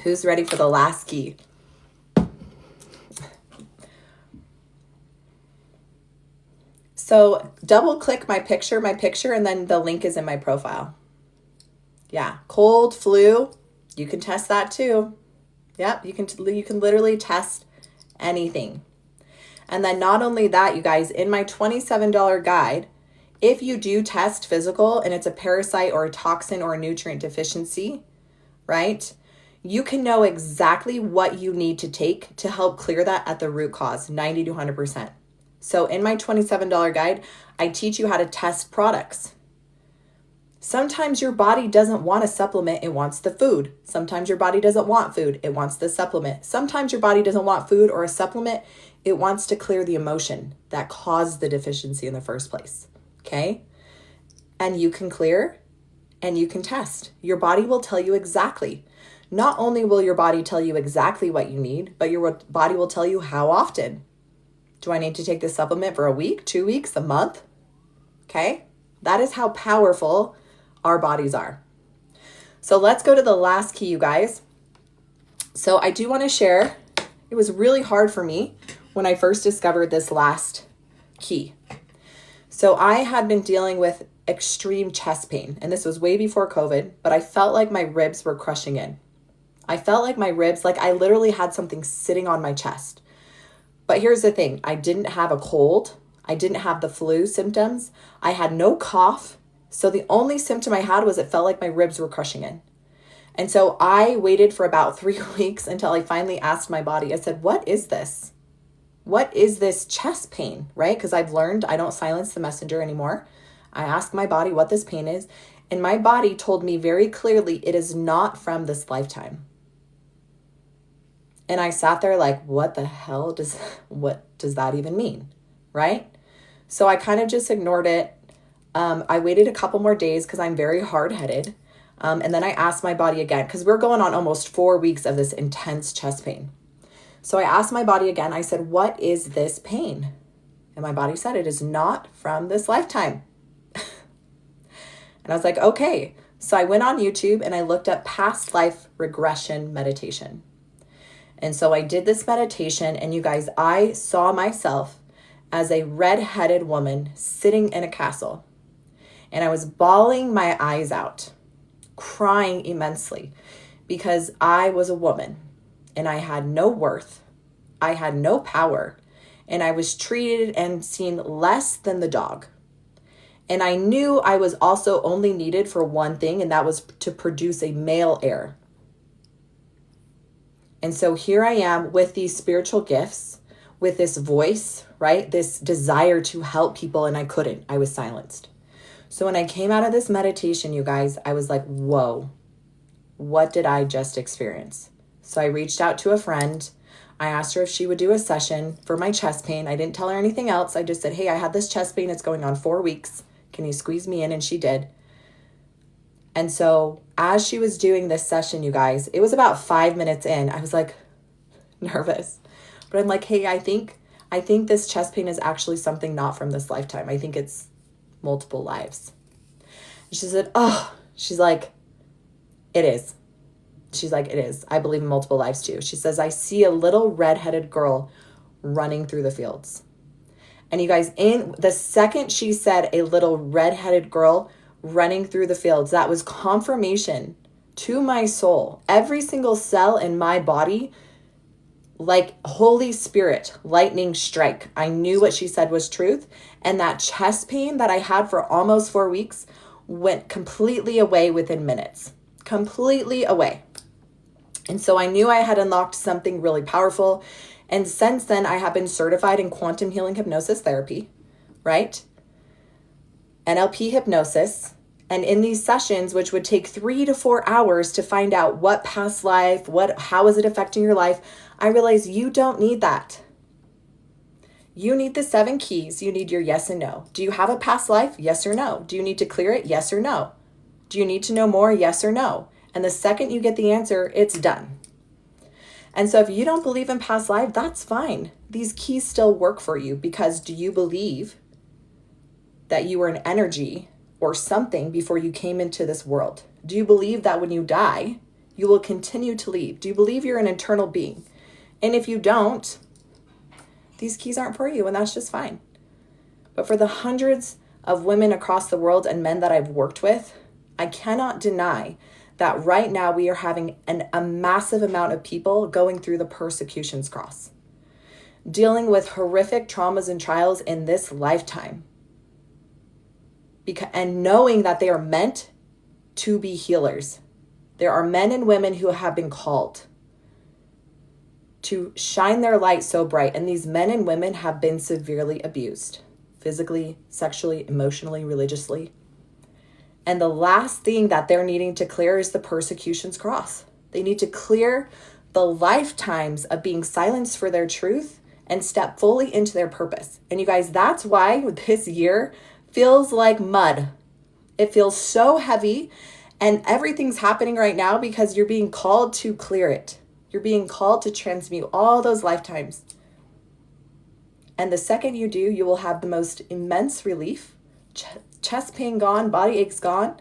A: who's ready for the last key? So double click my picture, and then the link is in my profile. Yeah, cold, flu, you can test that too. Yep, you can literally test anything. And then not only that, you guys, in my $27 guide, if you do test physical and it's a parasite or a toxin or a nutrient deficiency, right? You can know exactly what you need to take to help clear that at the root cause, 90 to 100%. So in my $27 guide, I teach you how to test products. Sometimes your body doesn't want a supplement, it wants the food. Sometimes your body doesn't want food, it wants the supplement. Sometimes your body doesn't want food or a supplement, it wants to clear the emotion that caused the deficiency in the first place. Okay? And you can clear and you can test. Your body will tell you exactly. Not only will your body tell you exactly what you need, but your body will tell you how often. Do I need to take this supplement for a week, 2 weeks, a month? Okay? That is how powerful our bodies are. So let's go to the last key, you guys. So I do want to share, it was really hard for me when I first discovered this last key. So I had been dealing with extreme chest pain, and this was way before COVID, but I felt like my ribs were crushing in. I felt like my ribs, like I literally had something sitting on my chest. But here's the thing, I didn't have a cold. I didn't have the flu symptoms. I had no cough. So the only symptom I had was it felt like my ribs were crushing in. And so I waited for about 3 weeks until I finally asked my body. I said, what is this? What is this chest pain, right? Because I've learned I don't silence the messenger anymore. I asked my body what this pain is. And my body told me very clearly, it is not from this lifetime. And I sat there like, what the hell what does that even mean, right? So I kind of just ignored it. I waited a couple more days because I'm very hard-headed. And then I asked my body again, because we're going on almost 4 weeks of this intense chest pain. So I asked my body again, I said, what is this pain? And my body said, it is not from this lifetime. And I was like, okay. So I went on YouTube and I looked up past life regression meditation. And so I did this meditation, and you guys, I saw myself as a red-headed woman sitting in a castle. And I was bawling my eyes out, crying immensely, because I was a woman and I had no worth. I had no power, and I was treated and seen less than the dog. And I knew I was also only needed for one thing, and that was to produce a male heir. And so here I am with these spiritual gifts, with this voice, right? This desire to help people, and I couldn't. I was silenced. So when I came out of this meditation, you guys, I was like, whoa, what did I just experience? So I reached out to a friend. I asked her if she would do a session for my chest pain. I didn't tell her anything else. I just said, hey, I have this chest pain. It's going on 4 weeks. Can you squeeze me in? And she did. And so as she was doing this session, you guys, it was about 5 minutes in. I was like nervous, but I'm like, hey, I think this chest pain is actually something not from this lifetime. I think it's multiple lives. And she said, oh, she's like, it is. She's like, it is. I believe in multiple lives too. She says, I see a little redheaded girl running through the fields. And you guys, in the second she said a little redheaded girl running through the fields, that was confirmation to my soul. Every single cell in my body, like Holy Spirit, lightning strike. I knew what she said was truth. And that chest pain that I had for almost 4 weeks went completely away within minutes. Completely away. And so I knew I had unlocked something really powerful. And since then, I have been certified in quantum healing hypnosis therapy, right? NLP hypnosis. And in these sessions, which would take 3 to 4 hours to find out what past life, how is it affecting your life, I realized you don't need that. You need the 7 keys. You need your yes and no. Do you have a past life? Yes or no. Do you need to clear it? Yes or no. Do you need to know more? Yes or no. And the second you get the answer, it's done. And so if you don't believe in past life, that's fine. These keys still work for you, because do you believe that you were an energy or something before you came into this world? Do you believe that when you die, you will continue to leave? Do you believe you're an eternal being? And if you don't, these keys aren't for you, and that's just fine. But for the hundreds of women across the world and men that I've worked with, I cannot deny that right now we are having a massive amount of people going through the persecution's cross, dealing with horrific traumas and trials in this lifetime, and knowing that they are meant to be healers. There are men and women who have been called to shine their light so bright, and these men and women have been severely abused, physically, sexually, emotionally, religiously. And the last thing that they're needing to clear is the persecution's cross. They need to clear the lifetimes of being silenced for their truth and step fully into their purpose. And you guys, that's why this year feels like mud. It feels so heavy, and everything's happening right now because you're being called to clear it. You're being called to transmute all those lifetimes. And the second you do, you will have the most immense relief. Chest pain gone, body aches gone.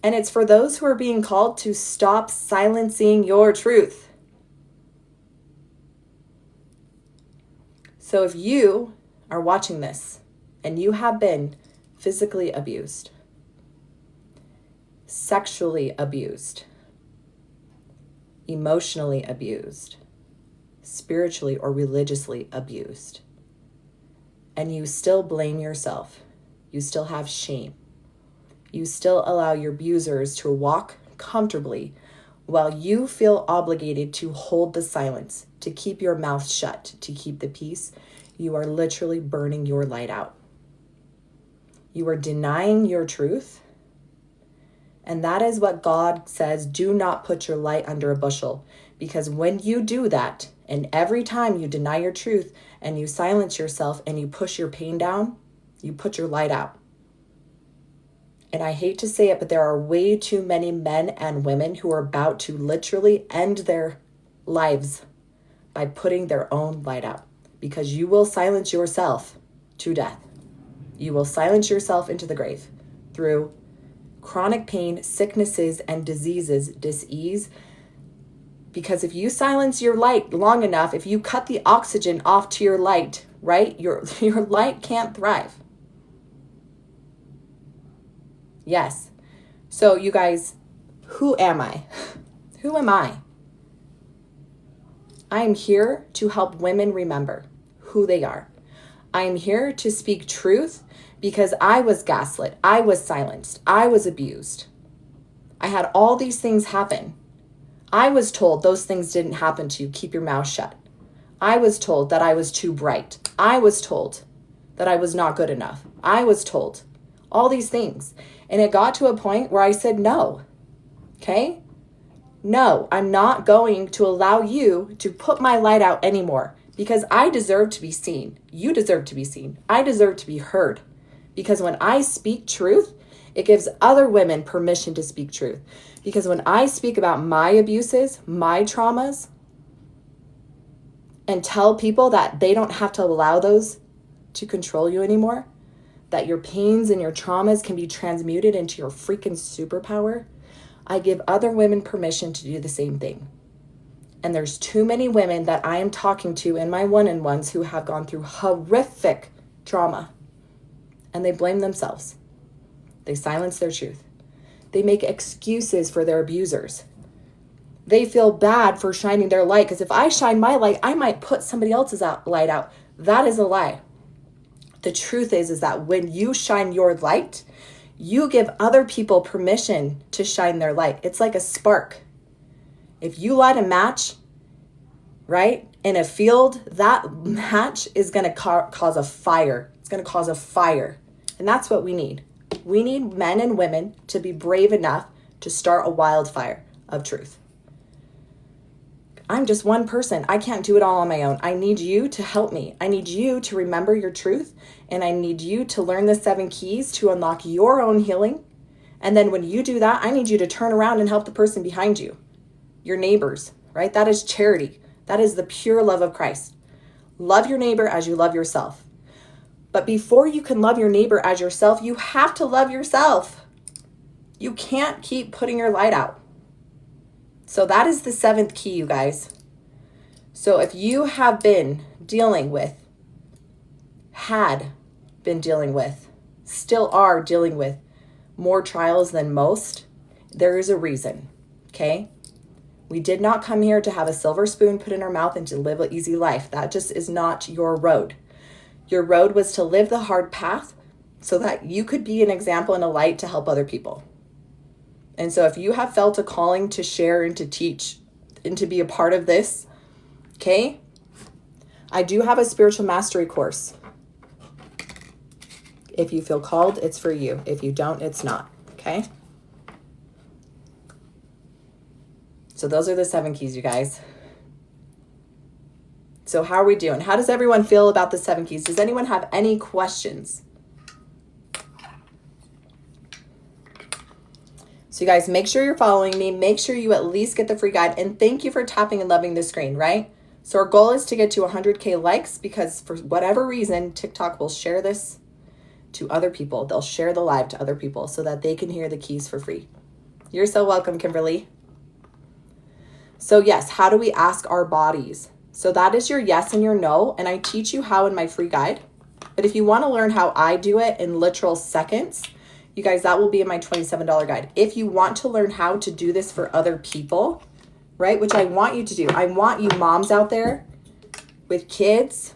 A: And it's for those who are being called to stop silencing your truth. So if you are watching this and you have been physically abused, sexually abused, emotionally abused, spiritually or religiously abused, and you still blame yourself, you still have shame, you still allow your abusers to walk comfortably while you feel obligated to hold the silence, to keep your mouth shut, to keep the peace, you are literally burning your light out. You are denying your truth. And that is what God says, do not put your light under a bushel. Because when you do that, and every time you deny your truth and you silence yourself and you push your pain down, you put your light out. And I hate to say it, but there are way too many men and women who are about to literally end their lives by putting their own light out. Because you will silence yourself to death. You will silence yourself into the grave through chronic pain, sicknesses, and diseases, dis-ease. Because if you silence your light long enough, if you cut the oxygen off to your light, right, your light can't thrive. Yes. So you guys, who am I? Who am I? I am here to help women remember who they are. I am here to speak truth because I was gaslit. I was silenced. I was abused. I had all these things happen. I was told those things didn't happen to you. Keep your mouth shut. I was told that I was too bright. I was told that I was not good enough. I was told all these things. And it got to a point where I said, no, okay? No, I'm not going to allow you to put my light out anymore because I deserve to be seen. You deserve to be seen. I deserve to be heard because when I speak truth, it gives other women permission to speak truth. Because when I speak about my abuses, my traumas, and tell people that they don't have to allow those to control you anymore, that your pains and your traumas can be transmuted into your freaking superpower, I give other women permission to do the same thing. And there's too many women that I am talking to in my one-on-ones who have gone through horrific trauma, and they blame themselves. They silence their truth. They make excuses for their abusers. They feel bad for shining their light because if I shine my light, I might put somebody else's light out. That is a lie. The truth is that when you shine your light, you give other people permission to shine their light. It's like a spark. If you light a match, right, in a field, that match is going to cause a fire. It's going to cause a fire. And that's what we need. We need men and women to be brave enough to start a wildfire of truth. I'm just one person. I can't do it all on my own. I need you to help me. I need you to remember your truth. And I need you to learn the 7 keys to unlock your own healing. And then when you do that, I need you to turn around and help the person behind you, your neighbors, right? That is charity. That is the pure love of Christ. Love your neighbor as you love yourself. But before you can love your neighbor as yourself, you have to love yourself. You can't keep putting your light out. So that is the 7th key, you guys. So if you have been dealing with, still are dealing with more trials than most, there is a reason, okay? We did not come here to have a silver spoon put in our mouth and to live an easy life. That just is not your road. Your road was to live the hard path so that you could be an example and a light to help other people. And so if you have felt a calling to share and to teach and to be a part of this, okay, I do have a spiritual mastery course. If you feel called, it's for you. If you don't, it's not, okay? So those are the 7 keys, you guys. So how are we doing? How does everyone feel about the 7 keys? Does anyone have any questions? So you guys, make sure you're following me. Make sure you at least get the free guide. And thank you for tapping and loving the screen, right? So our goal is to get to 100K likes because for whatever reason, TikTok will share this to other people. They'll share the live to other people so that they can hear the keys for free. You're so welcome, Kimberly. So yes, how do we ask our bodies? So that is your yes and your no. And I teach you how in my free guide. But if you want to learn how I do it in literal seconds, you guys, that will be in my $27 guide. If you want to learn how to do this for other people, right, which I want you to do. I want you moms out there with kids,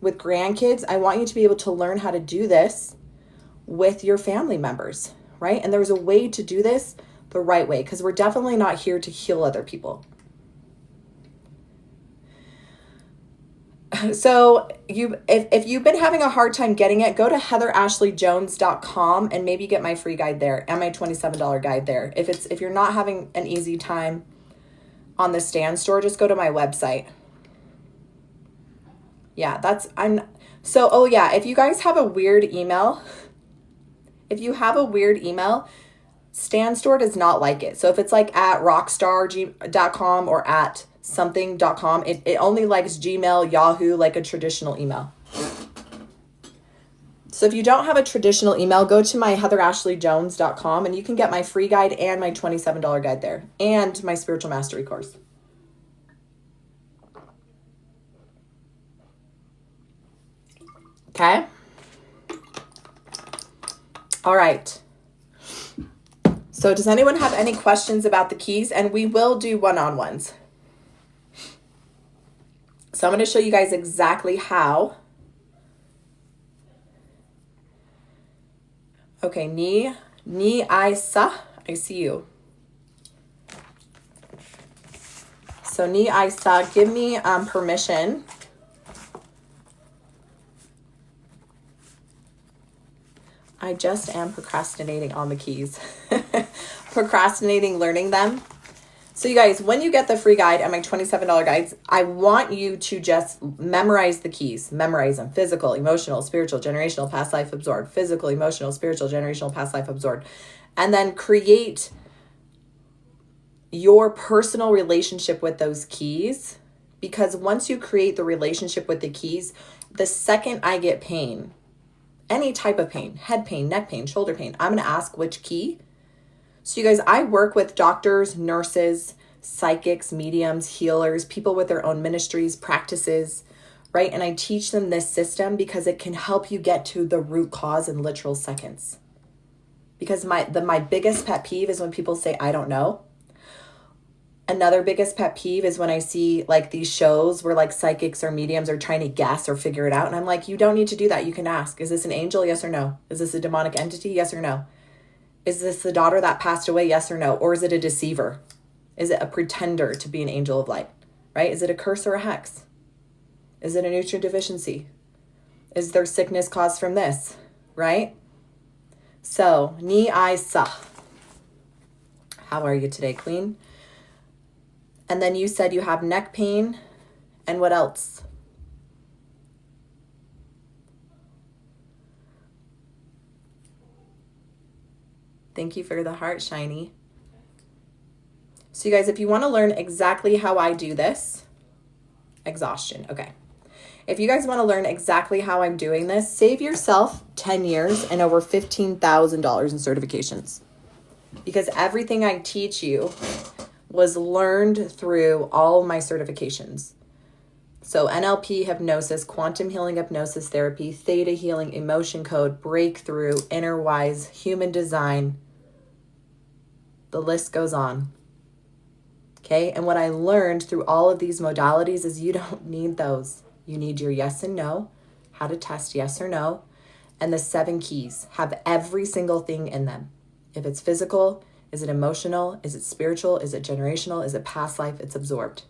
A: with grandkids. I want you to be able to learn how to do this with your family members, right? And there's a way to do this the right way because we're definitely not here to heal other people. So if you've been having a hard time getting it, go to heatherashleyjones.com and maybe get my free guide there and my $27 guide there. If you're not having an easy time on the Stan Store, just go to my website. Yeah, if you guys have a weird email, Stan Store does not like it. So if it's like at rockstar.com or at something.com, it only likes Gmail, Yahoo, like a traditional email. So if you don't have a traditional email, go to my heatherashleyjones.com and you can get my free guide and my $27 guide there and my spiritual mastery course. Okay. All right. So does anyone have any questions about the keys? And we will do one-on-ones. So I'm going to show you guys exactly how. Okay, I see you. So give me permission. I just am procrastinating on the keys. Procrastinating learning them. So you guys, when you get the free guide and my $27 guides, I want you to just memorize the keys. Memorize them. Physical, emotional, spiritual, generational, past life absorbed. Physical, emotional, spiritual, generational, past life absorbed. And then create your personal relationship with those keys. Because once you create the relationship with the keys, the second I get pain, any type of pain, head pain, neck pain, shoulder pain, I'm going to ask which key. So you guys, I work with doctors, nurses, psychics, mediums, healers, people with their own ministries, practices, right? And I teach them this system because it can help you get to the root cause in literal seconds. Because my biggest pet peeve is when people say, I don't know. Another biggest pet peeve is when I see like these shows where like psychics or mediums are trying to guess or figure it out. And I'm like, you don't need to do that. You can ask, is this an angel? Yes or no? Is this a demonic entity? Yes or no? Is this the daughter that passed away? Yes or no? Or is it a deceiver? Is it a pretender to be an angel of light, right? Is it a curse or a hex? Is it a nutrient deficiency? Is there sickness caused from this, right? So, ni I sa. How are you today, Queen? And then you said you have neck pain. And what else? Thank you for the heart, Shiny. So you guys, if you want to learn exactly how I do this, exhaustion. Okay. If you guys want to learn exactly how I'm doing this, save yourself 10 years and over $15,000 in certifications. Because everything I teach you was learned through all of my certifications. So NLP, hypnosis, quantum healing hypnosis therapy, theta healing, emotion code, breakthrough, inner wise, human design. The list goes on. Okay. And what I learned through all of these modalities is you don't need those. You need your yes and no, how to test yes or no, and the 7 keys have every single thing in them. If it's physical, is it emotional? Is it spiritual? Is it generational? Is it past life? It's absorbed.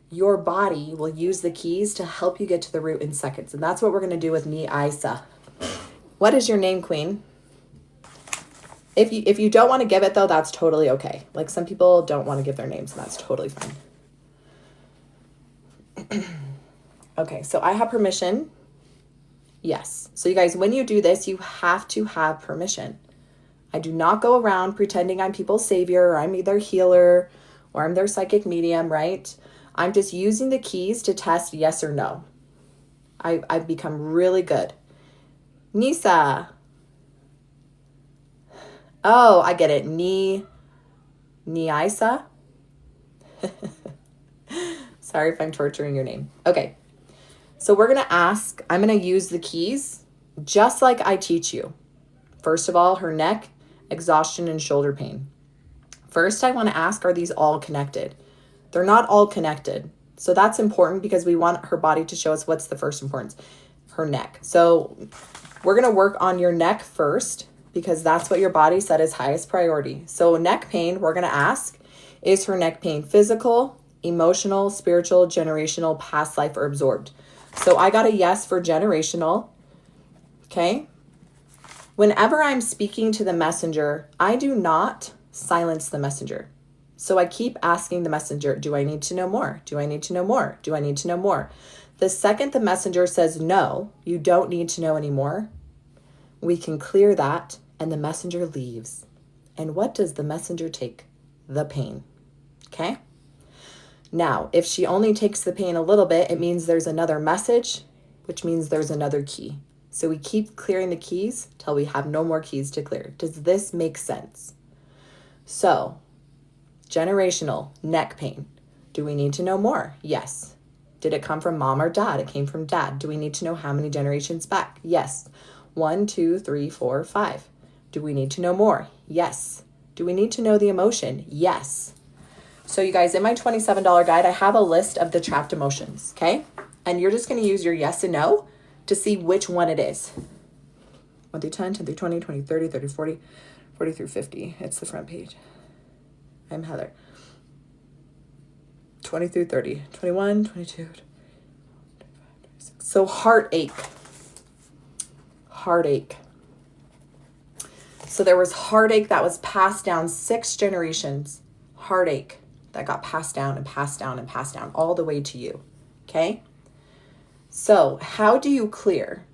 A: Your body will use the keys to help you get to the root in seconds. And that's what we're going to do with Ni Isa. What is your name, Queen? If you don't want to give it, though, that's totally okay. Like some people don't want to give their names, and that's totally fine. Okay, so I have permission. Yes. So you guys, when you do this, you have to have permission. I do not go around pretending I'm people's savior or I'm either healer or I'm their psychic medium, right? I'm just using the keys to test yes or no. I've become really good. Nisa. Oh, I get it. Niisa. Sorry if I'm torturing your name. Okay. So we're going to ask, I'm going to use the keys just like I teach you. First of all, her neck, exhaustion, and shoulder pain. First, I want to ask, are these all connected? They're not all connected. So that's important because we want her body to show us what's the first importance. Her neck. So we're going to work on your neck first because that's what your body said is highest priority. So neck pain, we're going to ask, is her neck pain physical, emotional, spiritual, generational, past life, or absorbed? So I got a yes for generational. Okay. Whenever I'm speaking to the messenger, I do not silence the messenger. So I keep asking the messenger, do I need to know more? Do I need to know more? Do I need to know more? The second the messenger says, no, you don't need to know anymore, we can clear that and the messenger leaves. And what does the messenger take? The pain. Okay? Now, if she only takes the pain a little bit, it means there's another message, which means there's another key. So we keep clearing the keys till we have no more keys to clear. Does this make sense? So, generational neck pain. Do we need to know more? Yes. Did it come from mom or dad? It came from dad. Do we need to know how many generations back? Yes. 1, 2, 3, 4, 5. Do we need to know more? Yes. Do we need to know the emotion? Yes. So you guys, in my $27 guide, I have a list of the trapped emotions, okay? And you're just going to use your yes and no to see which one it is. 1 through 10, 10 through 20, 20, 30, 30, 40, 40 through 50. It's the front page. I'm Heather. 20 through 30, 21, 22, 25, 26. So heartache. Heartache. So there was heartache that was passed down 6 generations. Heartache that got passed down and passed down and passed down all the way to you. Okay? So how do you clear?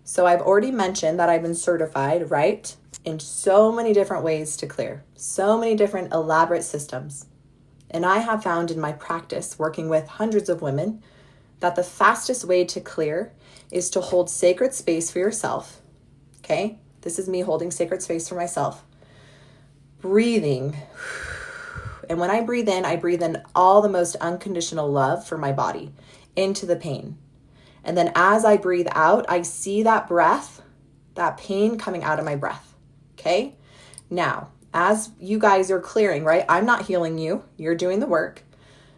A: So I've already mentioned that I've been certified, right? In so many different ways to clear. So many different elaborate systems. And I have found in my practice, working with hundreds of women, that the fastest way to clear is to hold sacred space for yourself. Okay? This is me holding sacred space for myself. Breathing. And when I breathe in all the most unconditional love for my body into the pain. And then as I breathe out, I see that breath, that pain coming out of my breath. Okay? Now, as you guys are clearing, right? I'm not healing you. You're doing the work.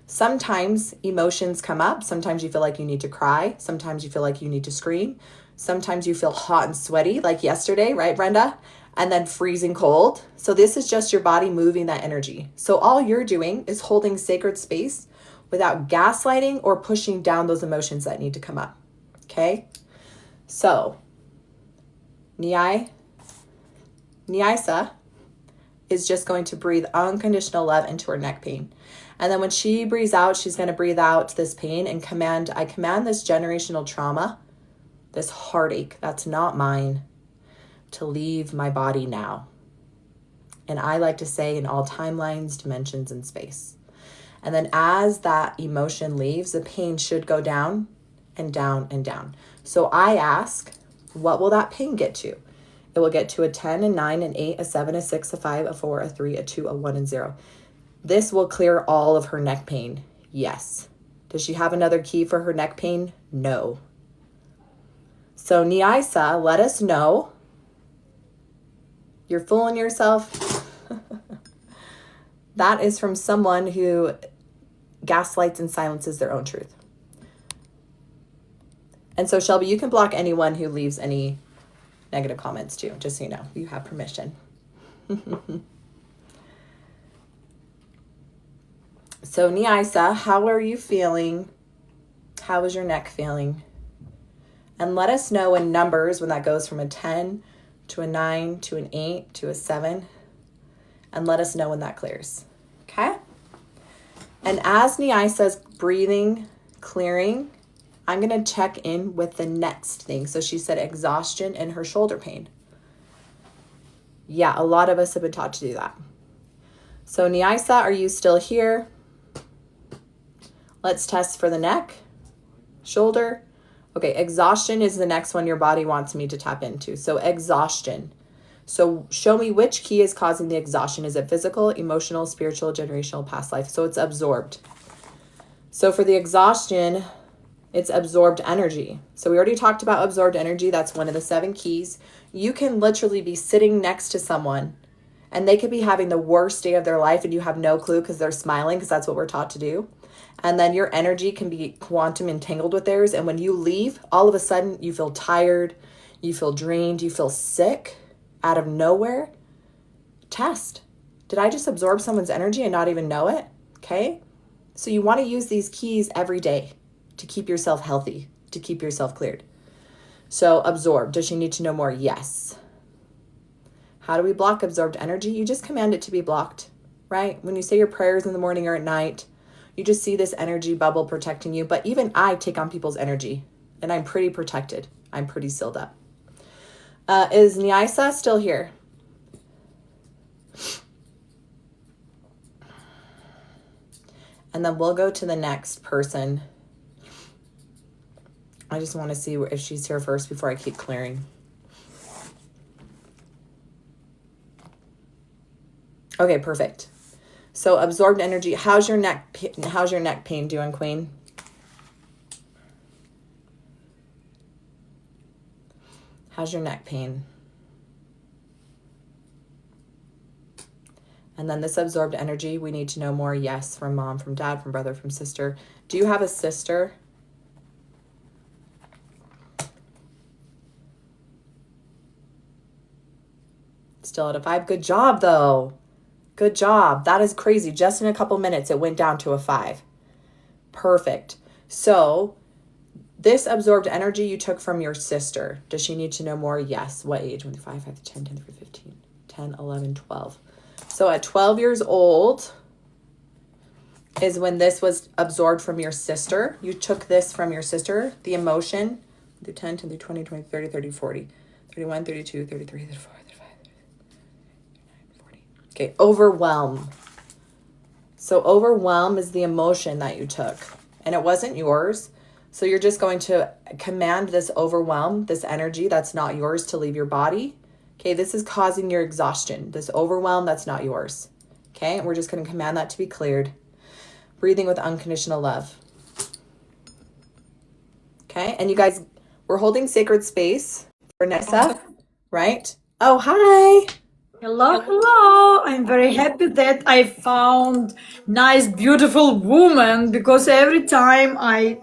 A: Sometimes emotions come up. Sometimes you feel like you need to cry. Sometimes you feel like you need to scream. Sometimes you feel hot and sweaty, like yesterday, right, Brenda? And then freezing cold. So this is just your body moving that energy. So all you're doing is holding sacred space without gaslighting or pushing down those emotions that need to come up. Okay? So, Nyasa is just going to breathe unconditional love into her neck pain. And then when she breathes out, she's going to breathe out this pain and I command this generational trauma, this heartache that's not mine, to leave my body now. And I like to say in all timelines, dimensions, and space. And then as that emotion leaves, the pain should go down and down and down. So I ask, what will that pain get to? It will get to a 10, a 9, an 8, a 7, a 6, a 5, a 4, a 3, a 2, a 1, and 0. This will clear all of her neck pain. Yes. Does she have another key for her neck pain? No. So Nyasa, let us know. You're fooling yourself. That is from someone who gaslights and silences their own truth. And so Shelby, you can block anyone who leaves any negative comments too, just so you know. You have permission. So Nyasa, how are you feeling? How is your neck feeling? And let us know in numbers when that goes from a 10 to a 9 to an 8 to a 7. And let us know when that clears. Okay? And as Nyasa's breathing, clearing, I'm going to check in with the next thing. So she said exhaustion and her shoulder pain. Yeah, a lot of us have been taught to do that. So Nyasa, are you still here? Let's test for the neck, shoulder. Okay, exhaustion is the next one your body wants me to tap into. So exhaustion. So show me which key is causing the exhaustion. Is it physical, emotional, spiritual, generational, past life? So it's absorbed. So for the exhaustion, it's absorbed energy. So we already talked about absorbed energy. That's one of the 7 keys. You can literally be sitting next to someone and they could be having the worst day of their life and you have no clue because they're smiling, because that's what we're taught to do. And then your energy can be quantum entangled with theirs. And when you leave, all of a sudden you feel tired, you feel drained, you feel sick out of nowhere. Test. Did I just absorb someone's energy and not even know it? Okay. So you want to use these keys every day to keep yourself healthy, to keep yourself cleared. So absorb. Does she need to know more? Yes. How do we block absorbed energy? You just command it to be blocked, right? When you say your prayers in the morning or at night, you just see this energy bubble protecting you. But even I take on people's energy and I'm pretty protected. I'm pretty sealed up. Is Nyasa still here? And then we'll go to the next person. I just want to see if she's here first before I keep clearing. Okay, perfect. So absorbed energy. How's your neck pain doing, Queen? How's your neck pain? And then this absorbed energy, we need to know more. Yes, from mom, from dad, from brother, from sister. Do you have a sister? Still at a 5. Good job, though. Good job. That is crazy. Just in a couple minutes, it went down to a 5. Perfect. So this absorbed energy you took from your sister. Does she need to know more? Yes. What age? 5, 5 to 10, 10 through 15, 10, 11, 12. So at 12 years old is when this was absorbed from your sister. You took this from your sister, the emotion, through 10, 10 through 20, 20, 30, 30, 40, 31, 32, 33, 34, 35, 39, 40. Okay, overwhelm. So overwhelm is the emotion that you took, and it wasn't yours. So you're just going to command this overwhelm, this energy that's not yours, to leave your body. Okay, this is causing your exhaustion. This overwhelm, that's not yours. Okay, and we're just going to command that to be cleared. Breathing with unconditional love. Okay, and you guys, we're holding sacred space for Nessa, right? Oh, hi.
B: Hello. I'm very happy that I found nice, beautiful woman, because every time I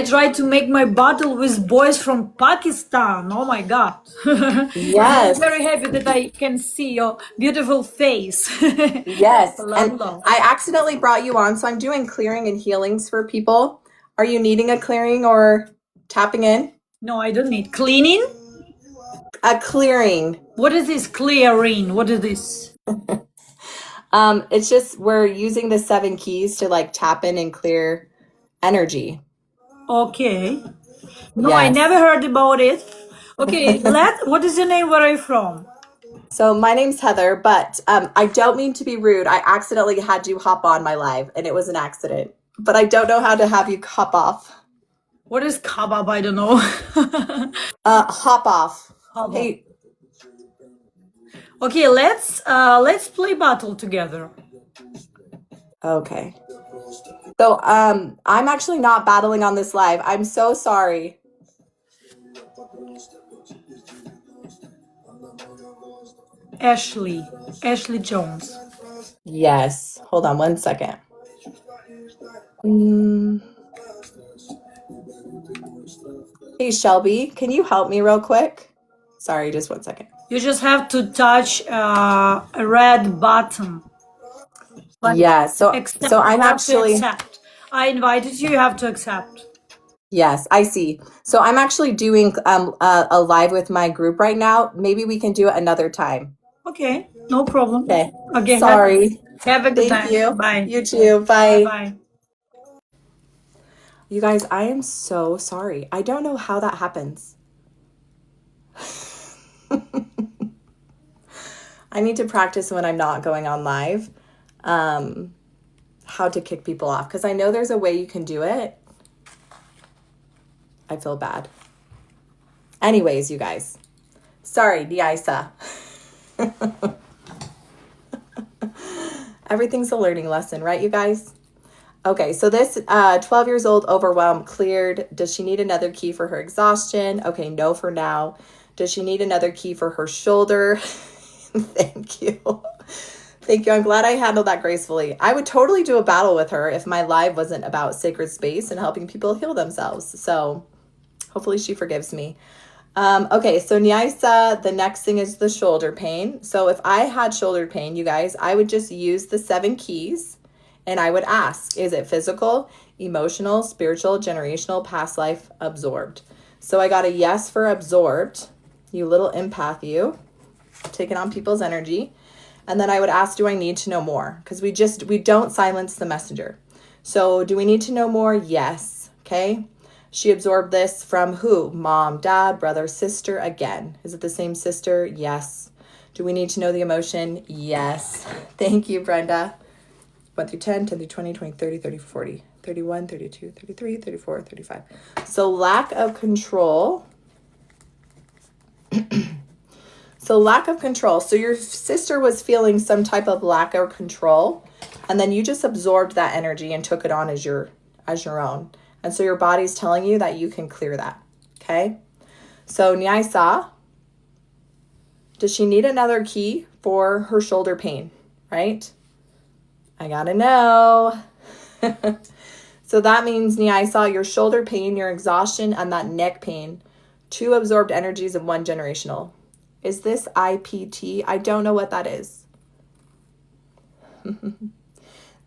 B: try to make my battle with boys from Pakistan. Oh my God. I'm
A: Yes.
B: very happy that I can see your beautiful face.
A: Yes. And
B: Hello.
A: I accidentally brought you on, so I'm doing clearing and healings for people. Are you needing a clearing or tapping in?
B: No, I don't need cleaning.
A: A clearing.
B: What is this clearing? What is this?
A: It's just we're using the 7 keys to like tap in and clear energy.
B: Okay. No, I
A: Yes.
B: never heard about it. Okay, what is your name? Where are you from?
A: So my name's Heather, but I don't mean to be rude. I accidentally had you hop on my live, and it was an accident. But I don't know how to have you hop off.
B: What is kebab? I don't know.
A: Hop off.
B: Hop
A: Hey.
B: Okay, let's play battle together.
A: Okay. So I'm actually not battling on this live. I'm so sorry.
B: Ashley Jones.
A: Yes. Hold on one second. Hey, Shelby, can you help me real quick? Sorry, just one second.
B: You just have to touch a red button.
A: Yeah, so I'm actually...
B: accept. I invited you, you have to accept.
A: Yes, I see. So I'm actually doing a live with my group right now. Maybe we can do it another time.
B: Okay, no problem.
A: Okay. Sorry.
B: Have a good
A: Thank
B: time.
A: you.
B: Bye.
A: You too. Bye.
B: Bye.
A: You guys, I am so sorry. I don't know how that happens. I need to practice when I'm not going on live, how to kick people off, because I know there's a way you can do it. I feel bad. Anyways, you guys. Sorry, Diasa. Everything's a learning lesson, right, you guys? Okay, so this 12 years old overwhelmed cleared. Does she need another key for her exhaustion? Okay, no for now. Does she need another key for her shoulder? Thank you. Thank you. I'm glad I handled that gracefully. I would totally do a battle with her if my live wasn't about sacred space and helping people heal themselves. So hopefully she forgives me. Okay, so Nyaisa, the next thing is the shoulder pain. So if I had shoulder pain, you guys, I would just use the 7 keys and I would ask, is it physical, emotional, spiritual, generational, past life, absorbed? So I got a yes for absorbed. You little empath, you. Taking on people's energy. And then I would ask, do I need to know more? Because we don't silence the messenger. So do we need to know more? Yes. Okay. She absorbed this from who? Mom, dad, brother, sister. Again, is it the same sister? Yes. Do we need to know the emotion? Yes. Thank you, Brenda. 1 through 10, 10 through 20, 20, 30, 30, 40, 31, 32, 33, 34, 35. So lack of control. So lack of control. So your sister was feeling some type of lack of control, and then you just absorbed that energy and took it on as your own. And so your body's telling you that you can clear that. Okay? So Nyaisa, does she need another key for her shoulder pain? Right? I gotta know. So that means Nyaisa, your shoulder pain, your exhaustion, and that neck pain, 2 absorbed energies of 1 generational. Is this IPT? I don't know what that is.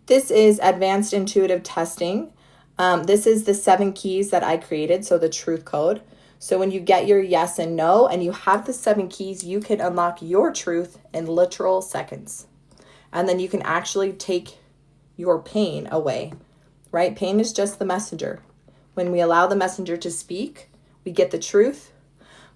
A: This is advanced intuitive testing. This is the 7 keys that I created, so the truth code. So when you get your yes and no, and you have the 7 keys, you can unlock your truth in literal seconds. And then you can actually take your pain away, right? Pain is just the messenger. When we allow the messenger to speak, we get the truth.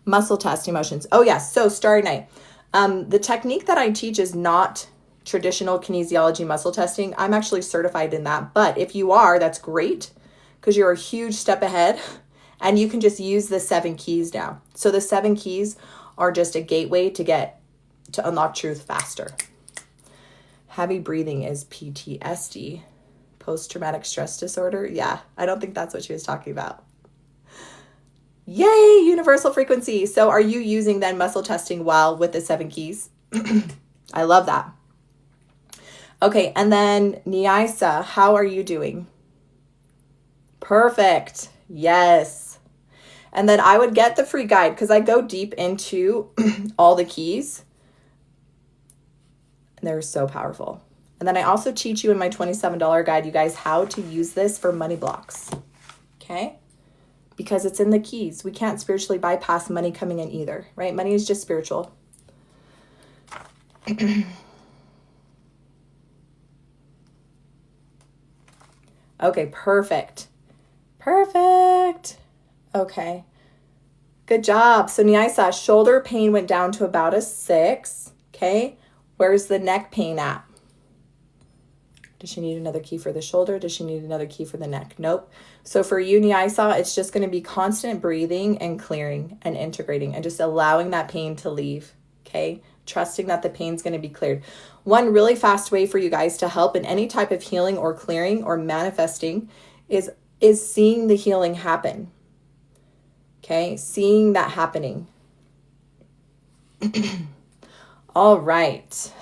A: Muscle test emotions. Oh yes, so Starry Night. The technique that I teach is not traditional kinesiology muscle testing. I'm actually certified in that, but if you are, that's great because you're a huge step ahead and you can just use the 7 keys now. So the 7 keys are just a gateway to unlock truth faster. Heavy breathing is PTSD, post-traumatic stress disorder. Yeah, I don't think that's what she was talking about. Yay, universal frequency. So are you using then muscle testing while with the 7 keys? I love that. Okay, and then Nyaisa, how are you doing? Perfect. Yes. And then I would get the free guide because I go deep into all the keys. And they're so powerful. And then I also teach you in my $27 guide, you guys, how to use this for money blocks. Okay? Because it's in the keys. We can't spiritually bypass money coming in either, right? Money is just spiritual. Okay, perfect. Perfect. Okay. Good job. So Nyaisa, shoulder pain went down to about a 6. Okay. Where's the neck pain at? Does she need another key for the shoulder? Does she need another key for the neck? Nope. So for you, Nyaisa, it's just going to be constant breathing and clearing and integrating and just allowing that pain to leave. Okay. Trusting that the pain's going to be cleared. One really fast way for you guys to help in any type of healing or clearing or manifesting is seeing the healing happen. Okay. Seeing that happening. All right.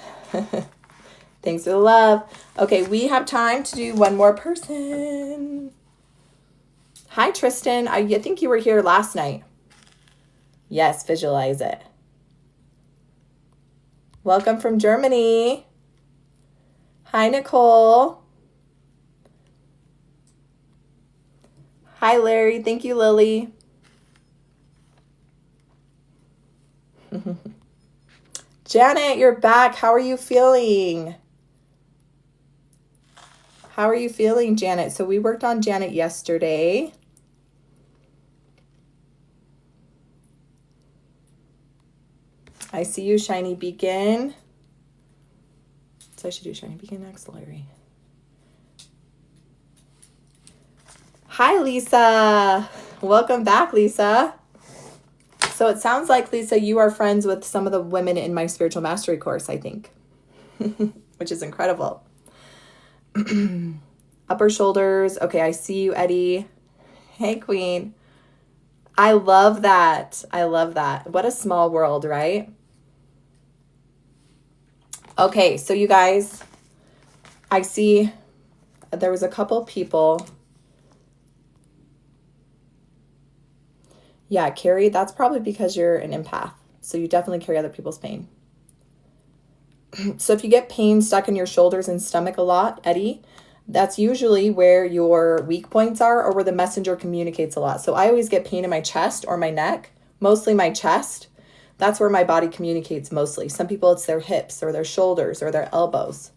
A: Thanks for the love. Okay, we have time to do one more person. Hi, Tristan. I think you were here last night. Yes, visualize it. Welcome from Germany. Hi, Nicole. Hi, Larry. Thank you, Lily. Janet, you're back. How are you feeling? How are you feeling, Janet? So we worked on Janet yesterday. I see you, Shiny Beacon. So I should do Shiny Beacon next, Larry. Hi, Lisa. Welcome back, Lisa. So it sounds like, Lisa, you are friends with some of the women in my spiritual mastery course, I think, which is incredible. Upper shoulders. Okay, I see you, Eddie. Hey, Queen. I love that. I love that. What a small world, right? Okay, so you guys, I see there was a couple people. Yeah, Carrie, that's probably because you're an empath. So you definitely carry other people's pain. So if you get pain stuck in your shoulders and stomach a lot, Eddie, that's usually where your weak points are or where the messenger communicates a lot. So I always get pain in my chest or my neck, mostly my chest. That's where my body communicates mostly. Some people, it's their hips or their shoulders or their elbows.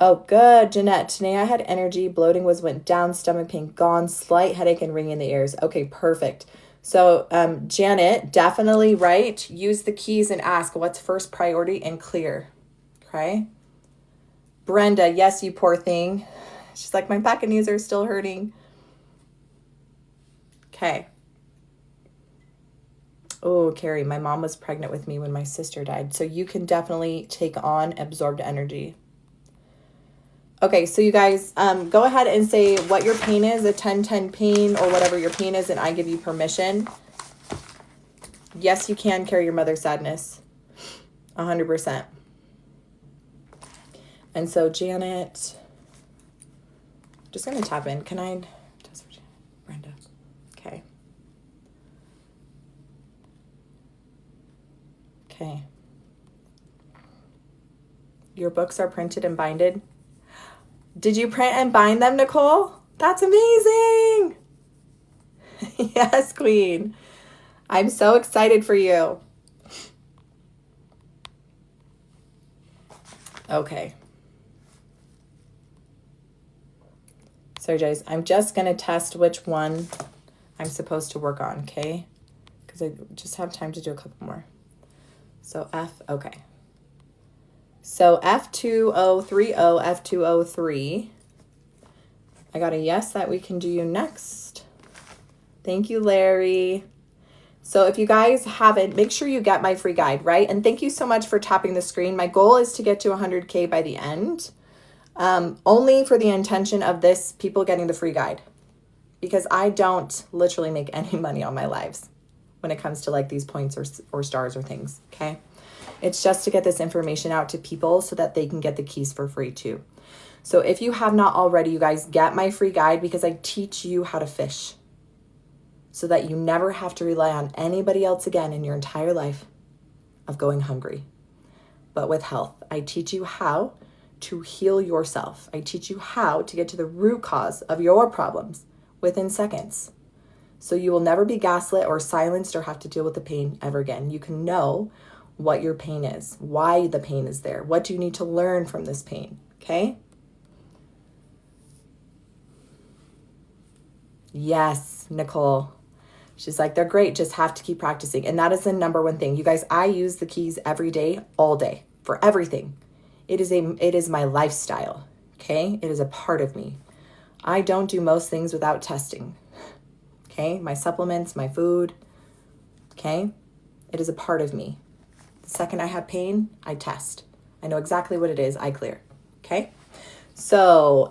A: Oh, good, Jeanette. Today I had energy, bloating went down, stomach pain gone, slight headache and ringing in the ears. Okay, perfect. So, Janet, definitely, right? Use the keys and ask what's first priority and clear. Okay. Brenda, yes, you poor thing. She's like, my back and knees are still hurting. Okay. Oh, Carrie, my mom was pregnant with me when my sister died. So you can definitely take on absorbed energy. Okay, so you guys, go ahead and say what your pain is, a 10-10 pain or whatever your pain is, and I give you permission. Yes, you can carry your mother's sadness. 100%. And so Janet, just going to tap in. Can I test for Janet? Brenda. Okay. Okay. Your books are printed and binded. Did you print and bind them, Nicole? That's amazing. Yes, Queen. I'm so excited for you. Okay. Sorry, guys. I'm just going to test which one I'm supposed to work on, okay? Because I just have time to do a couple more. So F, okay. So F2030, F203. I got a yes that we can do you next. Thank you, Larry. So if you guys haven't, make sure you get my free guide, right? And thank you so much for tapping the screen. My goal is to get to 100K by the end. Only for the intention of this, people getting the free guide. Because I don't literally make any money on my lives when it comes to like these points or stars or things, okay? It's just to get this information out to people so that they can get the keys for free too. So if you have not already, you guys get my free guide because I teach you how to fish so that you never have to rely on anybody else again in your entire life of going hungry. But with health, I teach you how to heal yourself. I teach you how to get to the root cause of your problems within seconds. So you will never be gaslit or silenced or have to deal with the pain ever again. You can know what your pain is, why the pain is there. What do you need to learn from this pain? Okay? Yes, Nicole. She's like, they're great, just have to keep practicing. And that is the number one thing. You guys, I use the keys every day, all day, for everything. It is my lifestyle, okay? It is a part of me. I don't do most things without testing, okay? My supplements, my food, okay? It is a part of me. The second I have pain, I test. I know exactly what it is, I clear, okay? So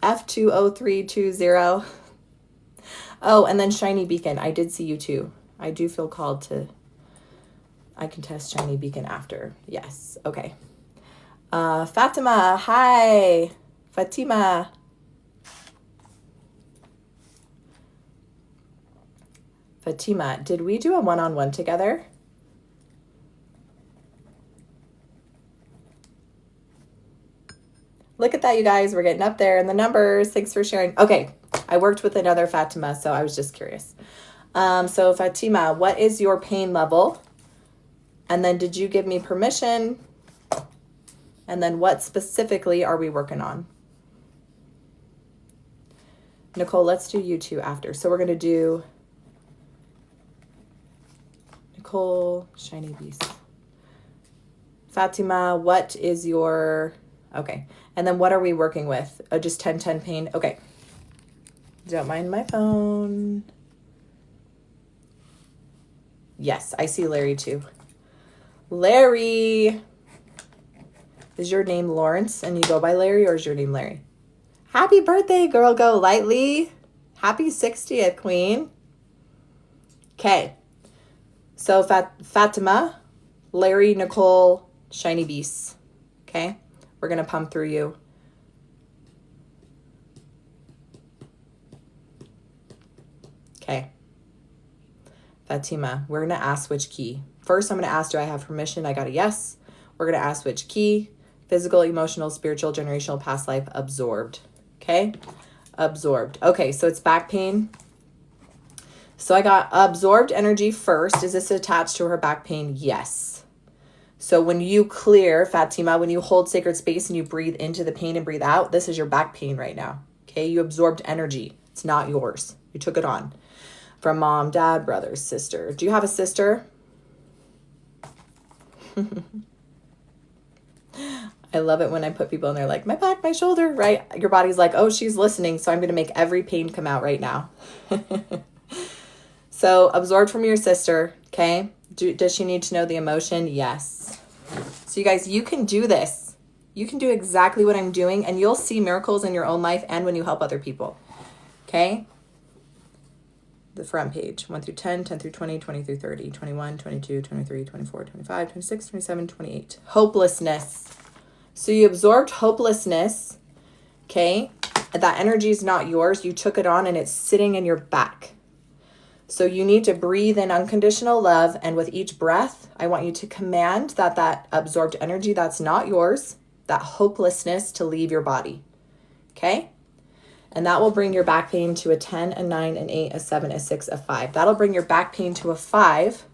A: F20320. Oh, and then Shiny Beacon. I did see you too. I do feel called to, I can test Shiny Beacon after. Yes, okay. Fatima, hi. Fatima. Fatima, did we do a one-on-one together? Look at that, you guys. We're getting up there in the numbers. Thanks for sharing. Okay, I worked with another Fatima, so I was just curious. So Fatima, what is your pain level? And then did you give me permission? And then what specifically are we working on? Nicole, let's do you two after. So we're going to do Nicole, Shiny Beast. Fatima, what is your... Okay. And then what are we working with? Oh, just 10-10 pain. Okay. Don't mind my phone. Yes, I see Larry too. Larry. Is your name Lawrence and you go by Larry, or is your name Larry? Happy birthday, girl. Go lightly. Happy 60th, queen. Okay. So Fatima, Larry, Nicole, Shiny Beast. Okay. We're going to pump through you. Okay. Fatima, we're going to ask which key. First, I'm going to ask, do I have permission? I got a yes. We're going to ask which key. Physical, emotional, spiritual, generational, past life, absorbed. Okay? Absorbed. Okay, so it's back pain. So I got absorbed energy first. Is this attached to her back pain? Yes. So when you clear, Fatima, when you hold sacred space and you breathe into the pain and breathe out, this is your back pain right now. Okay? You absorbed energy. It's not yours. You took it on. From mom, dad, brother, sister. Do you have a sister? I love it when I put people in there like, my back, my shoulder, right? Your body's like, oh, she's listening, so I'm going to make every pain come out right now. So absorbed from your sister, okay? Does she need to know the emotion? Yes. So you guys, you can do this. You can do exactly what I'm doing, and you'll see miracles in your own life and when you help other people, okay? The front page, 1 through 10, 10 through 20, 20 through 30, 21, 22, 23, 24, 25, 26, 27, 28. Hopelessness. So you absorbed hopelessness, okay? That energy is not yours. You took it on and it's sitting in your back. So you need to breathe in unconditional love. And with each breath, I want you to command that absorbed energy that's not yours, that hopelessness, to leave your body, okay? And that will bring your back pain to a 10, a 9, an 8, a 7, a 6, a 5. That'll bring your back pain to a 5,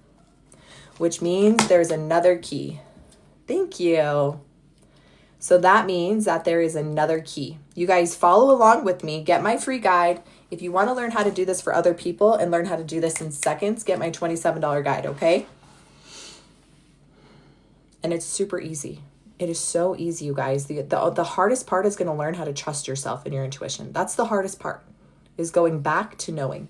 A: which means there's another key. Thank you. So that means that there is another key. You guys follow along with me. Get my free guide. If you want to learn how to do this for other people and learn how to do this in seconds, get my $27 guide, okay? And it's super easy. It is so easy, you guys. The hardest part is going to learn how to trust yourself and your intuition. That's the hardest part, is going back to knowing.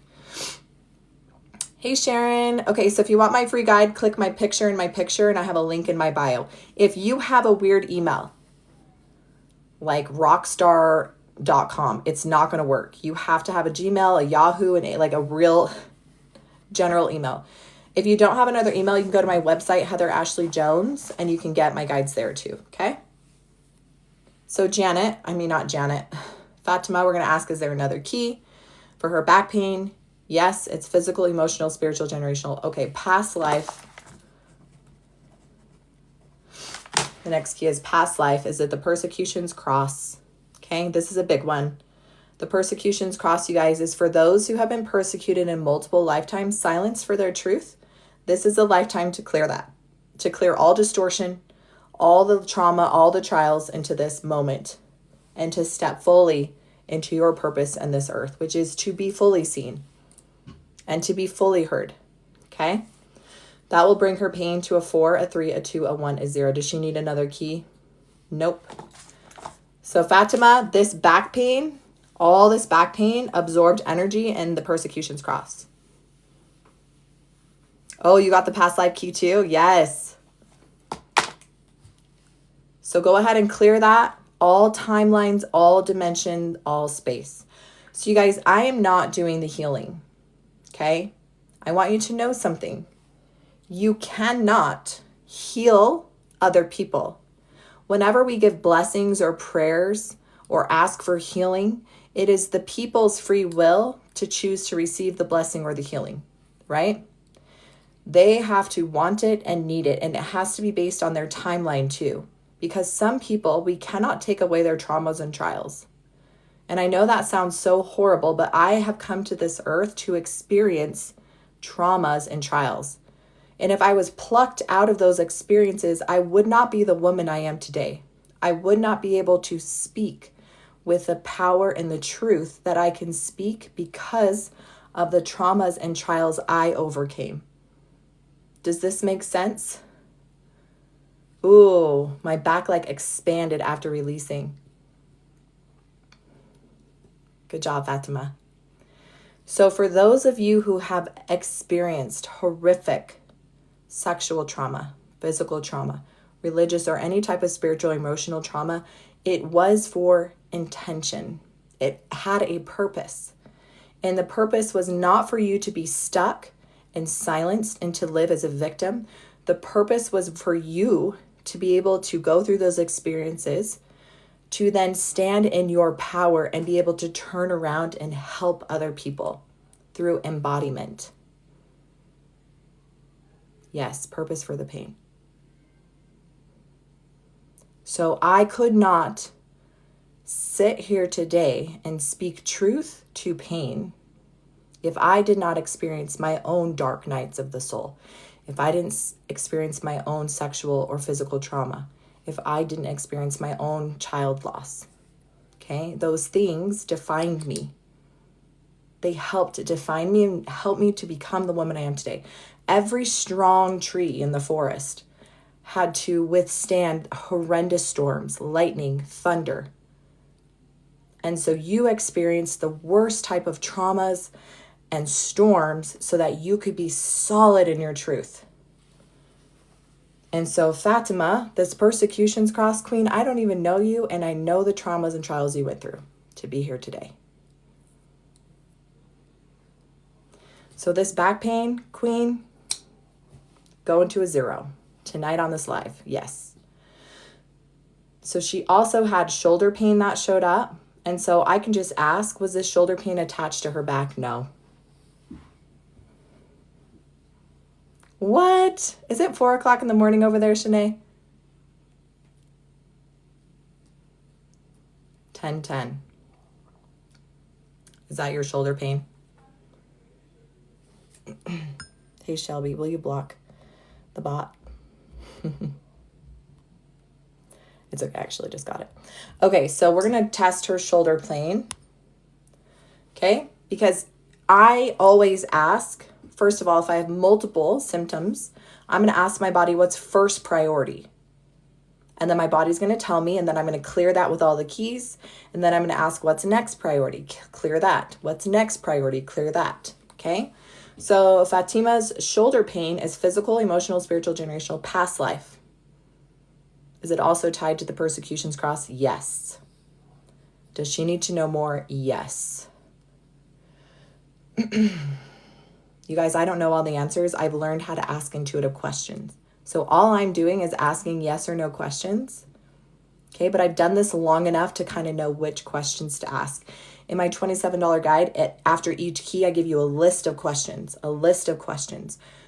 A: Hey, Sharon. Okay, so if you want my free guide, click my picture in my picture, and I have a link in my bio. If you have a weird email, like rockstar.com, it's not going to work. You have to have a Gmail, a Yahoo, and like a real general email. If you don't have another email, you can go to my website, Heather Ashley Jones, and you can get my guides there too, okay? So Fatima, we're going to ask, is there another key for her back pain? Yes, it's physical, emotional, spiritual, generational. Okay, past life. The next key is past life. Is it the persecutions cross? Okay, this is a big one. The persecutions cross, you guys, is for those who have been persecuted in multiple lifetimes, silenced for their truth. This is a lifetime to clear that, to clear all distortion, all the trauma, all the trials into this moment, and to step fully into your purpose on this earth, which is to be fully seen and to be fully heard, okay? That will bring her pain to a 4, a 3, a 2, a 1, a 0. Does she need another key? Nope. So Fatima, this back pain, all this back pain, absorbed energy, and the persecutions cross. Oh, you got the past life key too? Yes. So go ahead and clear that. All timelines, all dimension, all space. So you guys, I am not doing the healing, okay? I want you to know something. You cannot heal other people. Whenever we give blessings or prayers or ask for healing, it is the people's free will to choose to receive the blessing or the healing, right? They have to want it and need it, and it has to be based on their timeline too, because some people, we cannot take away their traumas and trials. And I know that sounds so horrible, but I have come to this earth to experience traumas and trials. And if I was plucked out of those experiences, I would not be the woman I am today. I would not be able to speak with the power and the truth that I can speak because of the traumas and trials I overcame. Does this make sense? Ooh, my back like expanded after releasing. Good job, Fatima. So for those of you who have experienced horrific sexual trauma, physical trauma, religious or any type of spiritual, emotional trauma, it was for intention. It had a purpose. And the purpose was not for you to be stuck and silenced and to live as a victim. The purpose was for you to be able to go through those experiences, to then stand in your power and be able to turn around and help other people through embodiment. Yes, purpose for the pain. So I could not sit here today and speak truth to pain if I did not experience my own dark nights of the soul, if I didn't experience my own sexual or physical trauma, if I didn't experience my own child loss. Okay, those things defined me. They helped define me and help me to become the woman I am today. Every strong tree in the forest had to withstand horrendous storms, lightning, thunder. And so you experienced the worst type of traumas and storms so that you could be solid in your truth. And so Fatima, this persecutions cross queen, I don't even know you, and I know the traumas and trials you went through to be here today. So this back pain, queen, going to a 0 tonight on this live. Yes. So she also had shoulder pain that showed up. And so I can just ask, was this shoulder pain attached to her back? No. What? Is it 4 o'clock in the morning over there, Shanae? 10:10. Is that your shoulder pain? Hey, Shelby, will you block the bot? It's okay, I actually just got it. Okay, so we're going to test her shoulder plane. Okay, because I always ask, first of all, if I have multiple symptoms, I'm going to ask my body what's first priority. And then my body's going to tell me, and then I'm going to clear that with all the keys. And then I'm going to ask what's next priority, clear that. What's next priority, clear that. Okay, so Fatima's shoulder pain is physical, emotional, spiritual, generational, past life. Is it also tied to the persecutions cross? Yes. Does she need to know more? Yes. You guys, I don't know all the answers. I've learned how to ask intuitive questions. So all I'm doing is asking yes or no questions. Okay, but I've done this long enough to kind of know which questions to ask. In my $27 guide, after each key, I give you a list of questions,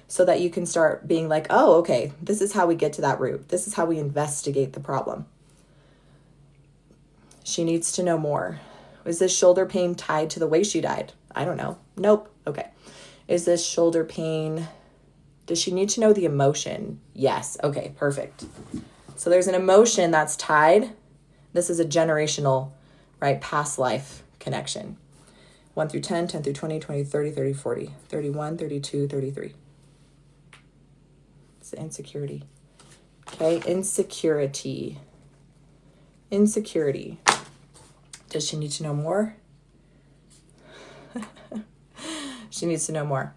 A: so that you can start being like, oh, okay, this is how we get to that root. This is how we investigate the problem. She needs to know more. Is this shoulder pain tied to the way she died? I don't know. Nope. Okay. Is this shoulder pain, does she need to know the emotion? Yes. Okay, perfect. So there's an emotion that's tied. This is a generational, right, past life connection. 1 through 10, 10 through 20, 20, 30, 30, 40, 31, 32, 33. It's insecurity. Okay, insecurity. Insecurity. Does she need to know more? She needs to know more.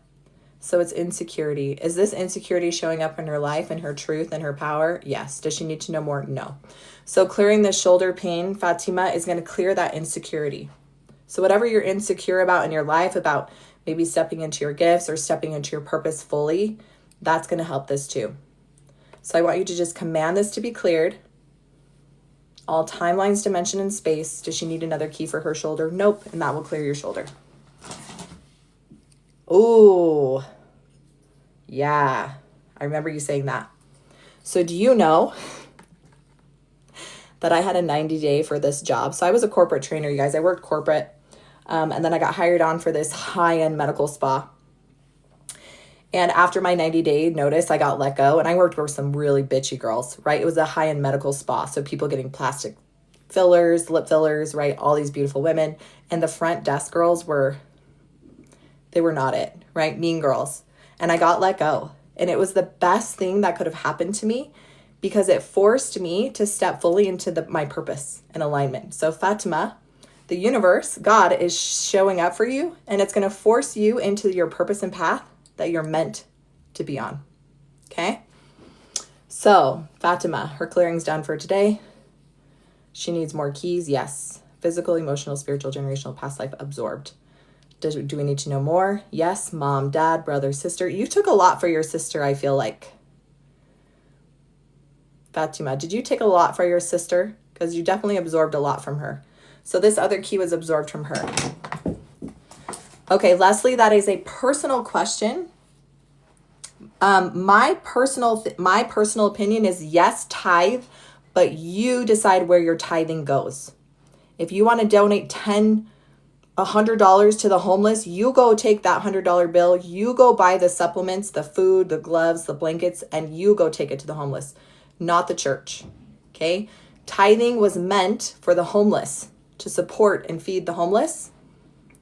A: So it's insecurity. Is this insecurity showing up in her life and her truth and her power? Yes. Does she need to know more? No. So clearing the shoulder pain, Fatima, is going to clear that insecurity. So whatever you're insecure about in your life, about maybe stepping into your gifts or stepping into your purpose fully, that's going to help this too. So I want you to just command this to be cleared. All timelines, dimension, and space. Does she need another key for her shoulder? Nope. And that will clear your shoulder. Ooh. Yeah. I remember you saying that. So do you know that I had a 90-day for this job? So I was a corporate trainer, you guys. I worked corporate. And then I got hired on for this high-end medical spa. And after my 90-day notice, I got let go. And I worked with some really bitchy girls, right? It was a high-end medical spa. So people getting plastic fillers, lip fillers, right? All these beautiful women. And the front desk girls were not it, right? Mean girls. And I got let go. And it was the best thing that could have happened to me because it forced me to step fully into my purpose and alignment. So Fatima, the universe, God is showing up for you, and it's going to force you into your purpose and path that you're meant to be on. Okay? So Fatima, her clearing's done for today. She needs more keys. Yes. Physical, emotional, spiritual, generational, past life absorbed. Do we need to know more? Yes. Mom, dad, brother, sister. You took a lot for your sister, I feel like. Fatima, did you take a lot for your sister? Because you definitely absorbed a lot from her. So this other key was absorbed from her. Okay, Leslie, that is a personal question. My personal opinion is yes, tithe, but you decide where your tithing goes. If you want to donate $100 to the homeless, you go take that $100 bill, you go buy the supplements, the food, the gloves, the blankets, and you go take it to the homeless, not the church. Okay? Tithing was meant for the homeless, to support and feed the homeless.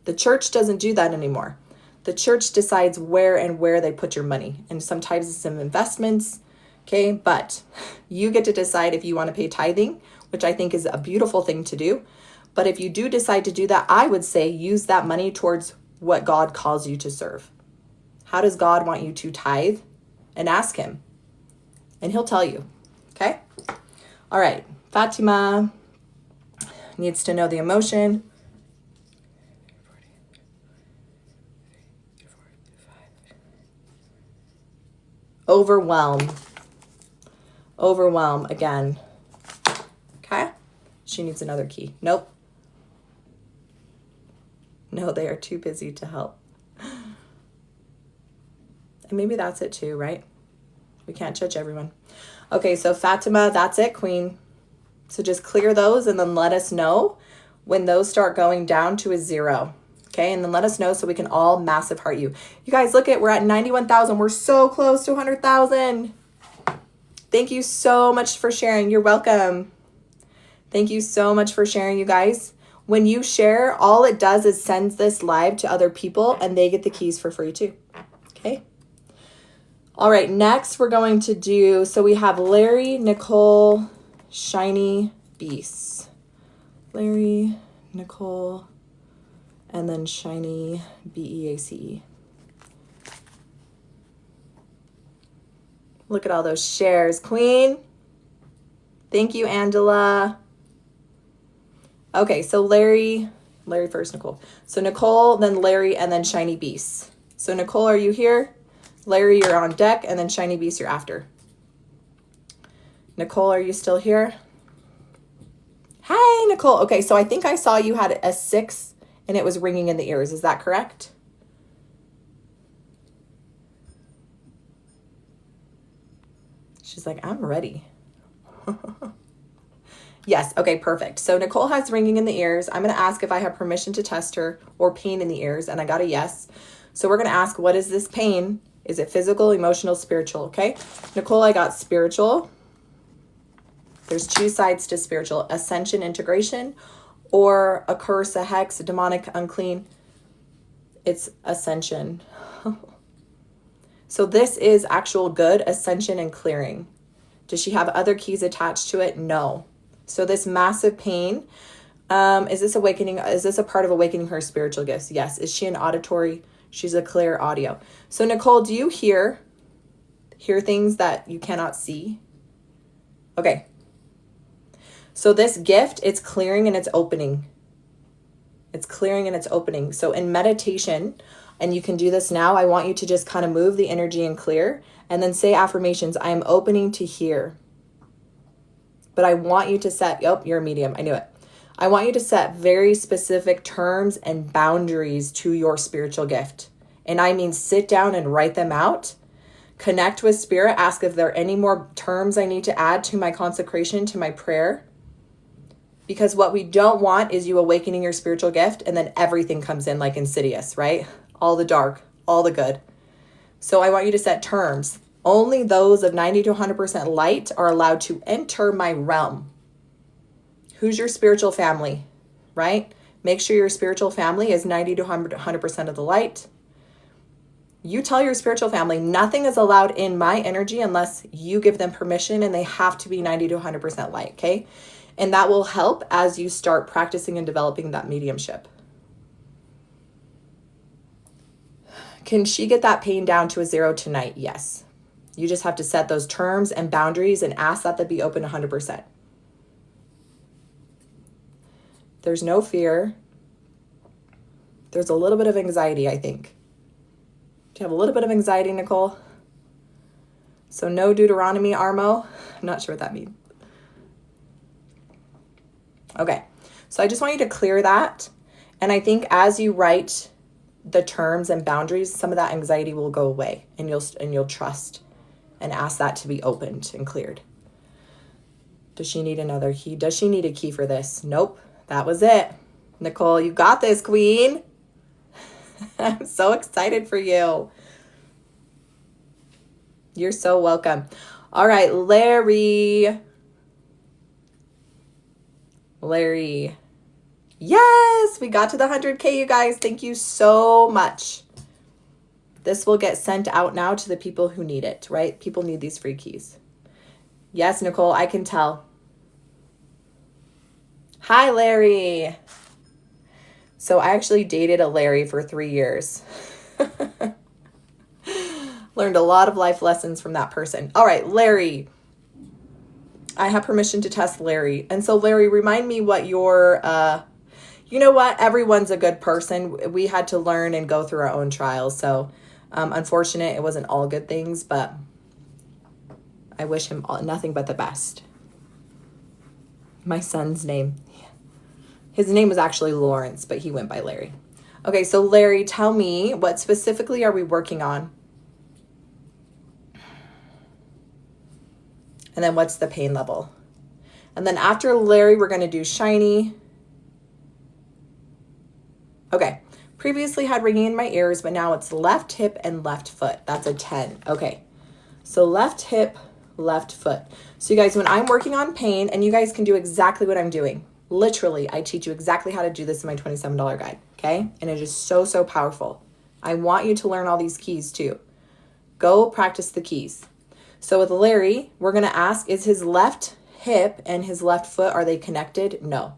A: The church doesn't do that anymore. The church decides where they put your money. And sometimes it's some investments, Okay, but you get to decide if you want to pay tithing, which I think is a beautiful thing to do. But if you do decide to do that, I would say use that money towards what God calls you to serve. How does God want you to tithe? And ask him. And he'll tell you. Okay? All right. Fatima needs to know the emotion. Overwhelm. Overwhelm again. Okay? She needs another key. Nope. No, they are too busy to help. And maybe that's it too, right? We can't judge everyone. Okay, so Fatima, that's it, Queen. So just clear those and then let us know when those start going down to a 0. Okay, and then let us know so we can all massive heart you. You guys, look at, we're at 91,000. We're so close to 100,000. Thank you so much for sharing. You're welcome. Thank you so much for sharing, you guys. When you share, all it does is sends this live to other people and they get the keys for free too. Okay. All right, next we're going to do, so we have Larry, Nicole, Shiny, Beast. Larry, Nicole, and then Shiny, Beace. Look at all those shares, Queen. Thank you, Angela. Okay, so Larry first, Nicole. So Nicole, then Larry, and then Shiny Beast. So Nicole, are you here? Larry, you're on deck, and then Shiny Beast, you're after. Nicole, are you still here? Hi, Nicole. Okay, so I think I saw you had a 6, and it was ringing in the ears. Is that correct? She's like, I'm ready. Yes, okay, perfect. So Nicole has ringing in the ears. I'm going to ask if I have permission to test her, or pain in the ears, and I got a yes. So we're going to ask, what is this pain? Is it physical, emotional, spiritual? Okay, Nicole, I got spiritual. There's 2 sides to spiritual: ascension, integration, or a curse, a hex, a demonic, unclean. It's ascension. So this is actual good ascension and clearing. Does she have other keys attached to it? No. So this massive pain, is this awakening? Is this a part of awakening her spiritual gifts? Yes. Is she an auditory? She's a clear audio. So Nicole, do you hear things that you cannot see? Okay. So this gift, it's clearing and it's opening. It's clearing and it's opening. So in meditation, and you can do this now, I want you to just kind of move the energy and clear, and then say affirmations. I am opening to hear. But I want you to set, you're a medium. I knew it. I want you to set very specific terms and boundaries to your spiritual gift. And I mean, sit down and write them out. Connect with spirit. Ask if there are any more terms I need to add to my consecration, to my prayer. Because what we don't want is you awakening your spiritual gift and then everything comes in like Insidious, right? All the dark, all the good. So I want you to set terms. Only those of 90 to 100% light are allowed to enter my realm. Who's your spiritual family, right? Make sure your spiritual family is 90 to 100% of the light. You tell your spiritual family, nothing is allowed in my energy unless you give them permission, and they have to be 90 to 100% light, okay? And that will help as you start practicing and developing that mediumship. Can she get that pain down to a 0 tonight? Yes. You just have to set those terms and boundaries and ask that they be open 100%. There's no fear. There's a little bit of anxiety, I think. Do you have a little bit of anxiety, Nicole? So no Deuteronomy, Armo. I'm not sure what that means. Okay. So I just want you to clear that. And I think as you write the terms and boundaries, some of that anxiety will go away, and you'll trust and ask that to be opened and cleared. Does she need another key? Does she need a key for this? Nope. That was it. Nicole, you got this, Queen. I'm so excited for you. You're so welcome. All right, Larry. Yes, we got to the 100K, you guys. Thank you so much. This will get sent out now to the people who need it, right? People need these free keys. Yes, Nicole, I can tell. Hi, Larry. So I actually dated a Larry for 3 years. Learned a lot of life lessons from that person. All right, Larry. I have permission to test Larry. And so, Larry, remind me what your, you know what? Everyone's a good person. We had to learn and go through our own trials. So, unfortunate, it wasn't all good things, but I wish him nothing but the best. My son's name. His name was actually Lawrence, but he went by Larry. Okay, so Larry, tell me, what specifically are we working on? And then what's the pain level? And then after Larry, we're going to do shiny. Okay. Previously had ringing in my ears, but now it's left hip and left foot. That's a 10. Okay. So left hip, left foot. So you guys, when I'm working on pain, and you guys can do exactly what I'm doing. Literally, I teach you exactly how to do this in my $27 guide. Okay. And it is so, so powerful. I want you to learn all these keys too. Go practice the keys. So with Larry, we're going to ask, is his left hip and his left foot, are they connected? No,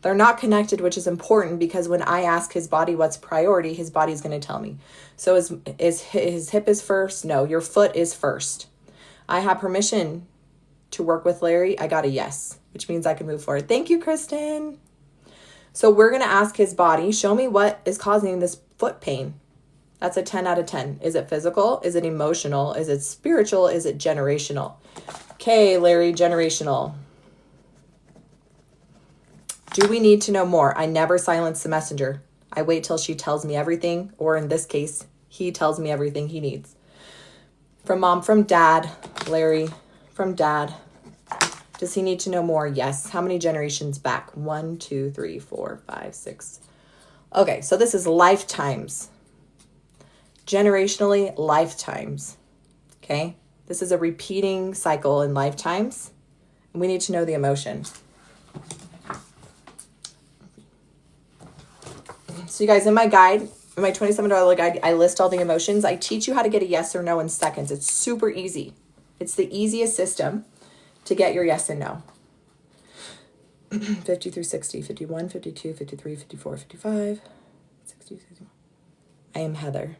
A: they're not connected, which is important because when I ask his body what's priority, his body's going to tell me. So is his hip is first? No, your foot is first. I have permission to work with Larry. I got a yes, which means I can move forward. Thank you, Kristen. So we're going to ask his body, show me what is causing this foot pain. That's a 10 out of 10. Is it physical? Is it emotional? Is it spiritual? Is it generational? Okay, Larry, generational. Do we need to know more? I never silence the messenger. I wait till she tells me everything, or in this case, he tells me everything he needs. From mom, from dad, Larry, from dad. Does he need to know more? Yes. How many generations back? 1, 2, 3, 4, 5, 6. Okay, so this is lifetimes. Generationally, lifetimes. Okay? This is a repeating cycle in lifetimes. And we need to know the emotion. So you guys, in my guide, in my $27 guide, I list all the emotions. I teach you how to get a yes or no in seconds. It's super easy. It's the easiest system to get your yes and no. 50 through 60, 51, 52, 53, 54, 55, 60, 61. I am Heather.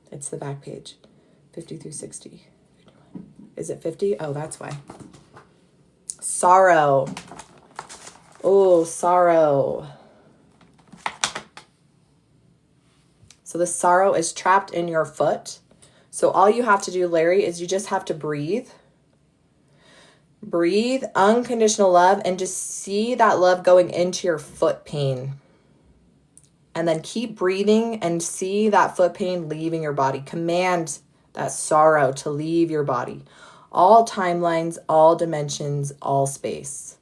A: It's the back page. 50 through 60. 51. Is it 50? Oh, that's why. Sorrow. Oh, sorrow. So the sorrow is trapped in your foot. So all you have to do, Larry, is you just have to breathe. Breathe unconditional love and just see that love going into your foot pain. And then keep breathing and see that foot pain leaving your body. Command that sorrow to leave your body. All timelines, all dimensions, all space.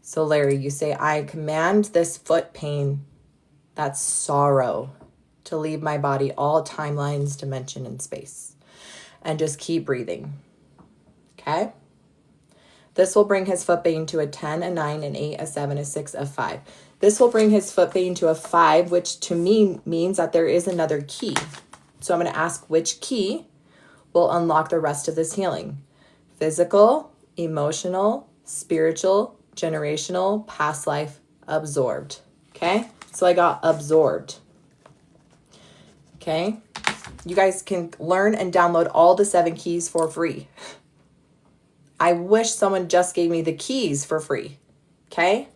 A: So Larry, you say, I command this foot pain, that's sorrow, to leave my body, all timelines, dimension, and space. And just keep breathing. Okay? This will bring his foot pain to a 10, a 9, an 8, a 7, a 6, a 5. This will bring his foot pain to a 5, which to me means that there is another key. So I'm going to ask which key will unlock the rest of this healing. Physical, emotional, spiritual, generational, past life, absorbed. Okay? So I got absorbed. Okay? You guys can learn and download all the 7 keys for free. I wish someone just gave me the keys for free. Okay?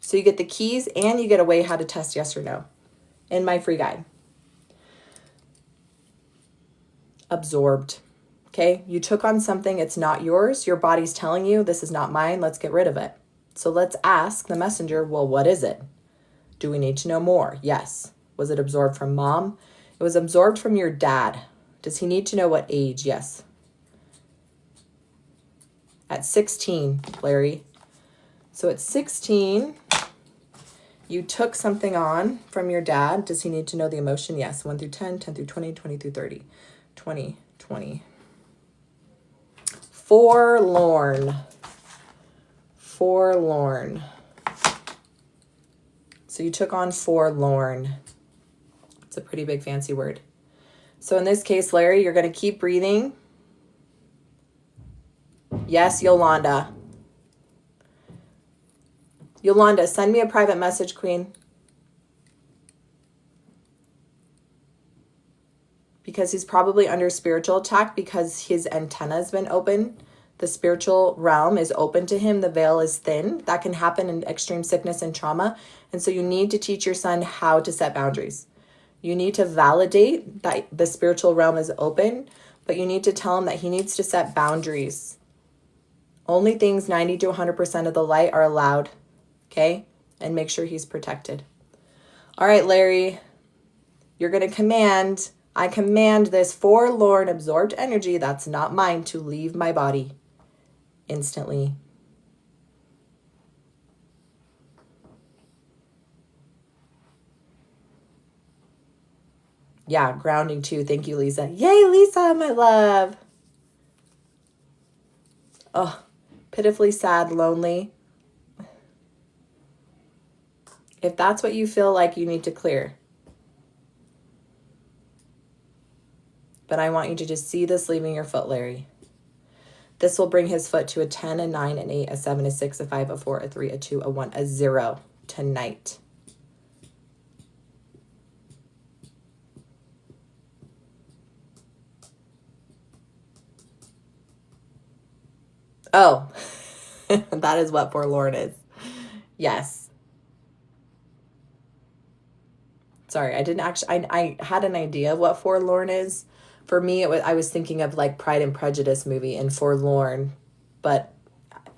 A: So you get the keys and you get a way how to test yes or no in my free guide. Absorbed. Okay? You took on something, it's not yours. Your body's telling you, this is not mine, let's get rid of it. So let's ask the messenger, well, what is it? Do we need to know more? Yes. Was it absorbed from mom? It was absorbed from your dad. Does he need to know what age? Yes. At 16, Larry. So at 16, you took something on from your dad. Does he need to know the emotion? Yes. 1 through 10, 10 through 20, 20 through 30, 20, 20. Forlorn. Forlorn. So you took on forlorn. It's a pretty big fancy word. So in this case, Larry, you're going to keep breathing. Yes, Yolanda. Yolanda, send me a private message, Queen. Because he's probably under spiritual attack because his antenna has been open. The spiritual realm is open to him. The veil is thin. That can happen in extreme sickness and trauma. And so you need to teach your son how to set boundaries. You need to validate that the spiritual realm is open, but you need to tell him that he needs to set boundaries. Only things 90 to 100% of the light are allowed, okay? And make sure he's protected. All right, Larry, you're going to command, I command this forlorn absorbed energy that's not mine to leave my body instantly. Yeah, grounding too. Thank you, Lisa. Yay, Lisa, my love. Oh, pitifully sad, lonely. If that's what you feel like, you need to clear. But I want you to just see this leaving your foot, Larry. This will bring his foot to a 10, a 9, an 8, a 7, a 6, a 5, a 4, a 3, a 2, a 1, a 0 tonight. Oh, that is what forlorn is. Yes. Sorry, I didn't actually, I had an idea of what forlorn is. For me, I was thinking of like Pride and Prejudice movie and forlorn, but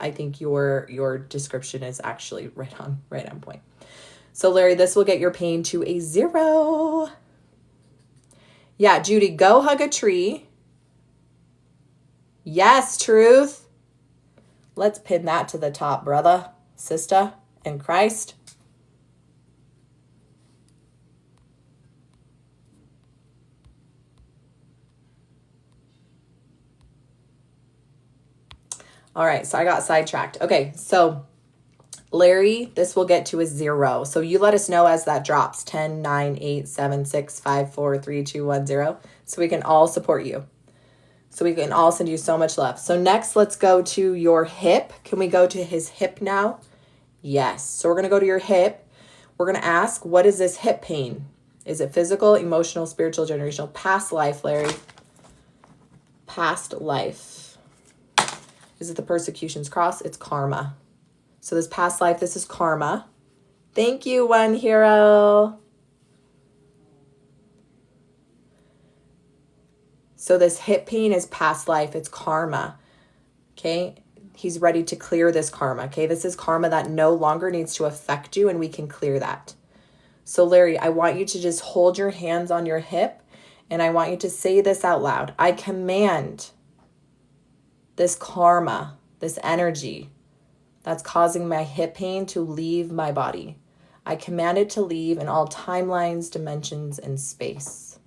A: I think your description is actually right on point. So Larry, this will get your pain to a 0. Yeah, Judy, go hug a tree. Yes, truth. Let's pin that to the top, brother, sister, in Christ. All right, so I got sidetracked. Okay, so Larry, this will get to a 0. So you let us know as that drops. 10, 9, 8, 7, 6, 5, 4, 3, 2, 1, 0. So we can all support you. So we can all send you so much love. So next, let's go to your hip. Can we go to his hip now? Yes. So we're going to go to your hip. We're going to ask, what is this hip pain? Is it physical, emotional, spiritual, generational? Past life, Larry. Past life. Is it the persecution's cross? It's karma. So this past life, this is karma. Thank you, One Hero. So this hip pain is past life. It's karma. Okay. He's ready to clear this karma. Okay. This is karma that no longer needs to affect you, and we can clear that. So Larry, I want you to just hold your hands on your hip, and I want you to say this out loud. I command this karma, this energy that's causing my hip pain to leave my body. I command it to leave in all timelines, dimensions, and space.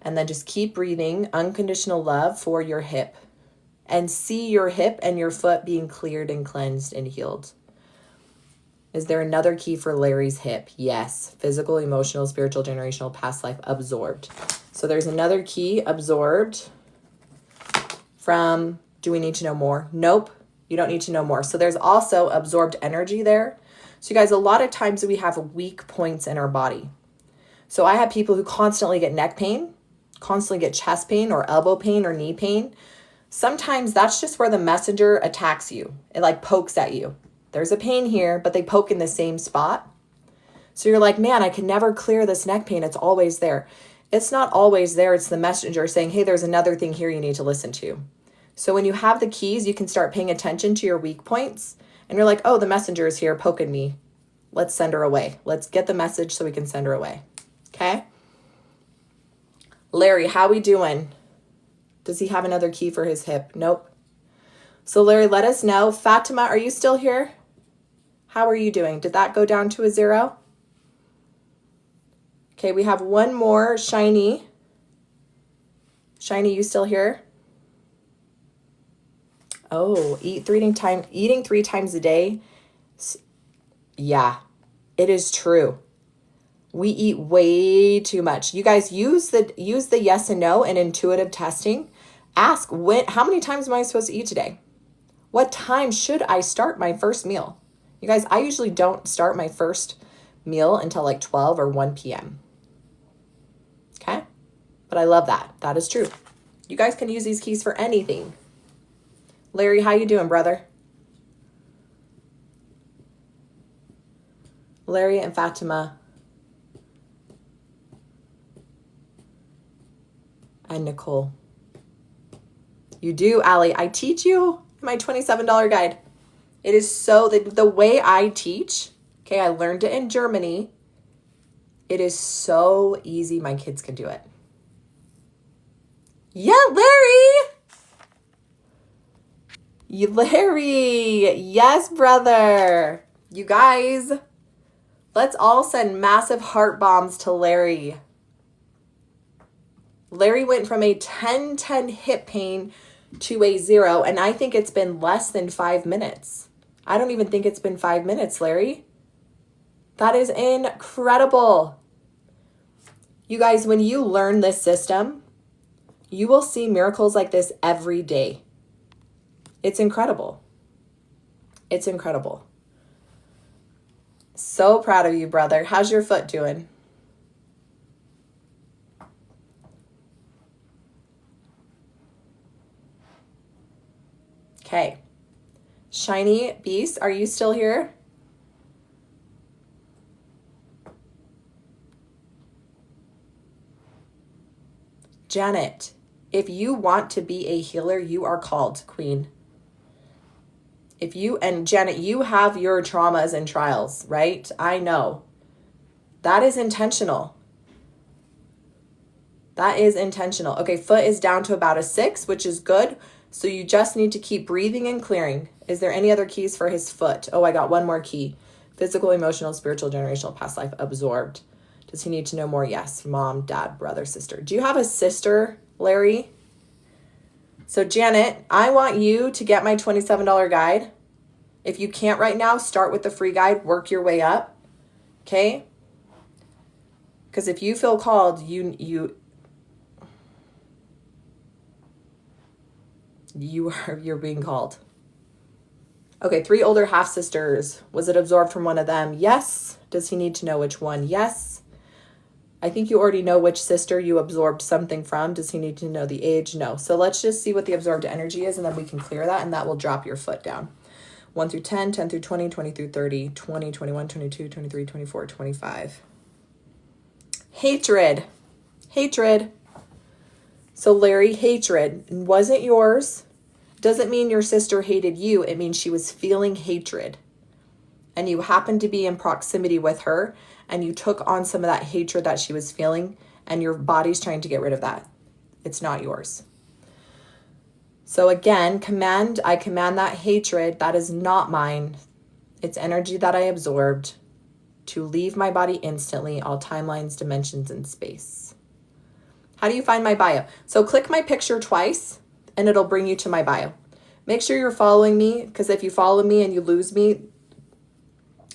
A: And then just keep breathing unconditional love for your hip. And see your hip and your foot being cleared and cleansed and healed. Is there another key for Larry's hip? Yes. Physical, emotional, spiritual, generational, past life, absorbed. So there's another key, absorbed, from, do we need to know more? Nope. You don't need to know more. So there's also absorbed energy there. So you guys, a lot of times we have weak points in our body. So I have people who constantly get neck pain, constantly get chest pain or elbow pain or knee pain. Sometimes that's just where the messenger attacks you. It like pokes at you. There's a pain here, but they poke in the same spot. So you're like, man, I can never clear this neck pain. It's always there. It's not always there. It's the messenger saying, hey, there's another thing here you need to listen to. So when you have the keys, you can start paying attention to your weak points. And you're like, oh, the messenger is here poking me. Let's send her away. Let's get the message so we can send her away. Okay? Larry, how we doing? Does he have another key for his hip? Nope. So Larry, let us know. Fatima, are you still here? How are you doing? Did that go down to a 0? Okay, we have one more. Shiny. Shiny, you still here? Oh, eating 3 times a day. Yeah, it is true. We eat way too much. You guys use the yes and no and intuitive testing. Ask how many times am I supposed to eat today? What time should I start my first meal? You guys, I usually don't start my first meal until like 12 or 1 p.m. Okay? But I love that. That is true. You guys can use these keys for anything. Larry, how you doing, brother? Larry and Fatima and Nicole. You do, Allie. I teach you my $27 guide. It is so, the way I teach, okay, I learned it in Germany. It is so easy. My kids can do it. Yeah, Larry. Larry. Yes, brother. You guys, let's all send massive heart bombs to Larry. Larry went from a 10-10 hip pain to a 0, and I think it's been less than 5 minutes. I don't even think it's been 5 minutes, Larry. That is incredible. You guys, when you learn this system, you will see miracles like this every day. It's incredible. It's incredible. So proud of you, brother. How's your foot doing? Okay. Shiny Beast, are you still here? Janet, if you want to be a healer, you are called, Queen. And Janet, you have your traumas and trials, right? I know. That is intentional. That is intentional. Okay, foot is down to about a 6, which is good. So you just need to keep breathing and clearing. Is there any other keys for his foot? Oh, I got one more key. Physical, emotional, spiritual, generational, past life, absorbed. Does he need to know more? Yes. Mom, dad, brother, sister. Do you have a sister, Larry? So Janet, I want you to get my $27 guide. If you can't right now, start with the free guide, work your way up. Okay? Because if you feel called, you're being called. Okay, 3 older half sisters. Was it absorbed from one of them? Yes. Does he need to know which one? Yes. I think you already know which sister you absorbed something from. Does he need to know the age? No. So let's just see what the absorbed energy is, and then we can clear that, and that will drop your foot down. 1 through 10, 10 through 20, 20 through 30, 20, 21, 22, 23, 24, 25. Hatred. Hatred. So Larry, hatred wasn't yours. Doesn't mean your sister hated you. It means she was feeling hatred. And you happened to be in proximity with her, and you took on some of that hatred that she was feeling, and your body's trying to get rid of that. It's not yours. So again, I command that hatred that is not mine. It's energy that I absorbed to leave my body instantly, all timelines, dimensions, and space. How do you find my bio? So click my picture twice, and it'll bring you to my bio. Make sure you're following me, because if you follow me and you lose me,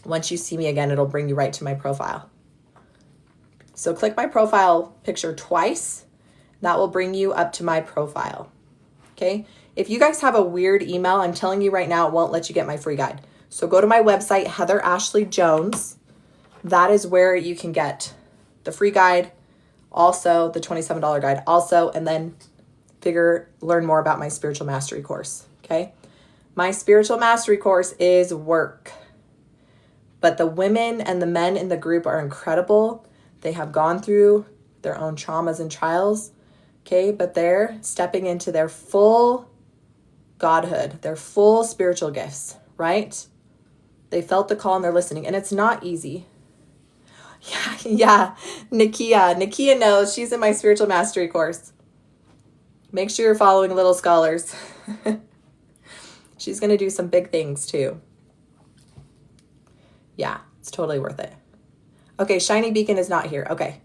A: once you see me again, it'll bring you right to my profile. So click my profile picture twice. That will bring you up to my profile. Okay? If you guys have a weird email, I'm telling you right now, it won't let you get my free guide. So go to my website, Heather Ashley Jones. That is where you can get the free guide, also the $27 guide, also, and then learn more about my spiritual mastery course. Okay? My spiritual mastery course is work. But the women and the men in the group are incredible. They have gone through their own traumas and trials. Okay, but they're stepping into their full godhood, their full spiritual gifts, right? They felt the call and they're listening, and it's not easy. Yeah, Nakia knows. She's in my spiritual mastery course. Make sure you're following Little Scholars. She's going to do some big things too. Yeah, it's totally worth it. Okay, Shiny Beacon is not here. Okay.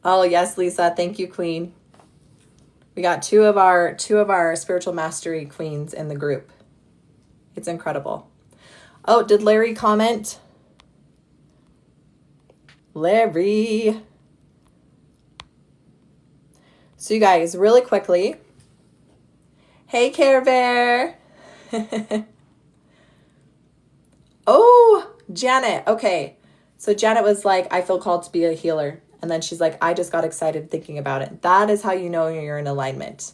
A: Oh, yes, Lisa. Thank you, Queen. We got two of our spiritual mastery queens in the group. It's incredible. Oh, did Larry comment? Larry. So you guys, really quickly, Hey, Care Bear. Oh, Janet. Okay. So Janet was like, I feel called to be a healer. And then she's like, I just got excited thinking about it. That is how you know you're in alignment.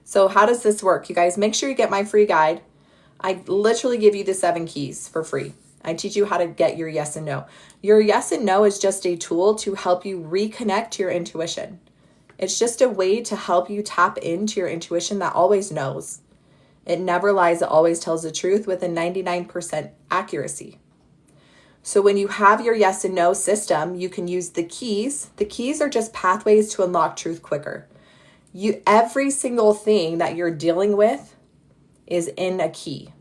A: So how does this work? You guys, make sure you get my free guide. I literally give you the 7 keys for free. I teach you how to get your yes and no. Your yes and no is just a tool to help you reconnect to your intuition. It's just a way to help you tap into your intuition that always knows. It never lies, it always tells the truth with a 99% accuracy. So when you have your yes and no system, you can use the keys. The keys are just pathways to unlock truth quicker. Every single thing that you're dealing with is in a key.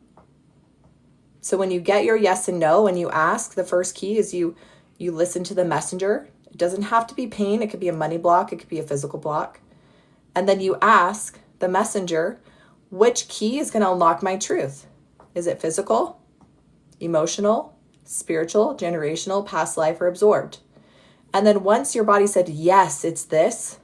A: So when you get your yes and no and you ask, the first key is you listen to the messenger. It doesn't have to be pain. It could be a money block. It could be a physical block. And then you ask the messenger, which key is going to unlock my truth? Is it physical, emotional, spiritual, generational, past life, or absorbed? And then once your body said, yes, it's this,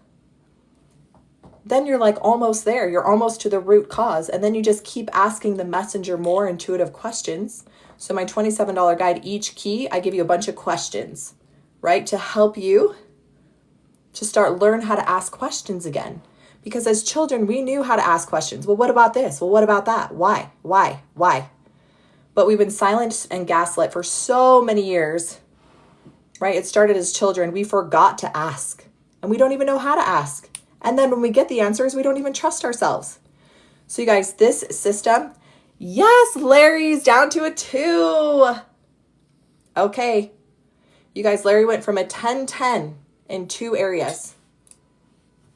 A: then you're like almost there. You're almost to the root cause. And then you just keep asking the messenger more intuitive questions. So my $27 guide, each key, I give you a bunch of questions, right? To help you to learn how to ask questions again. Because as children, we knew how to ask questions. Well, what about this? Well, what about that? Why? But we've been silenced and gaslit for so many years, right? It started as children. We forgot to ask, and we don't even know how to ask. And then when we get the answers, we don't even trust ourselves. So you guys, this system, yes, Larry's down to a 2. Okay. You guys, Larry went from a 10-10 in 2 areas.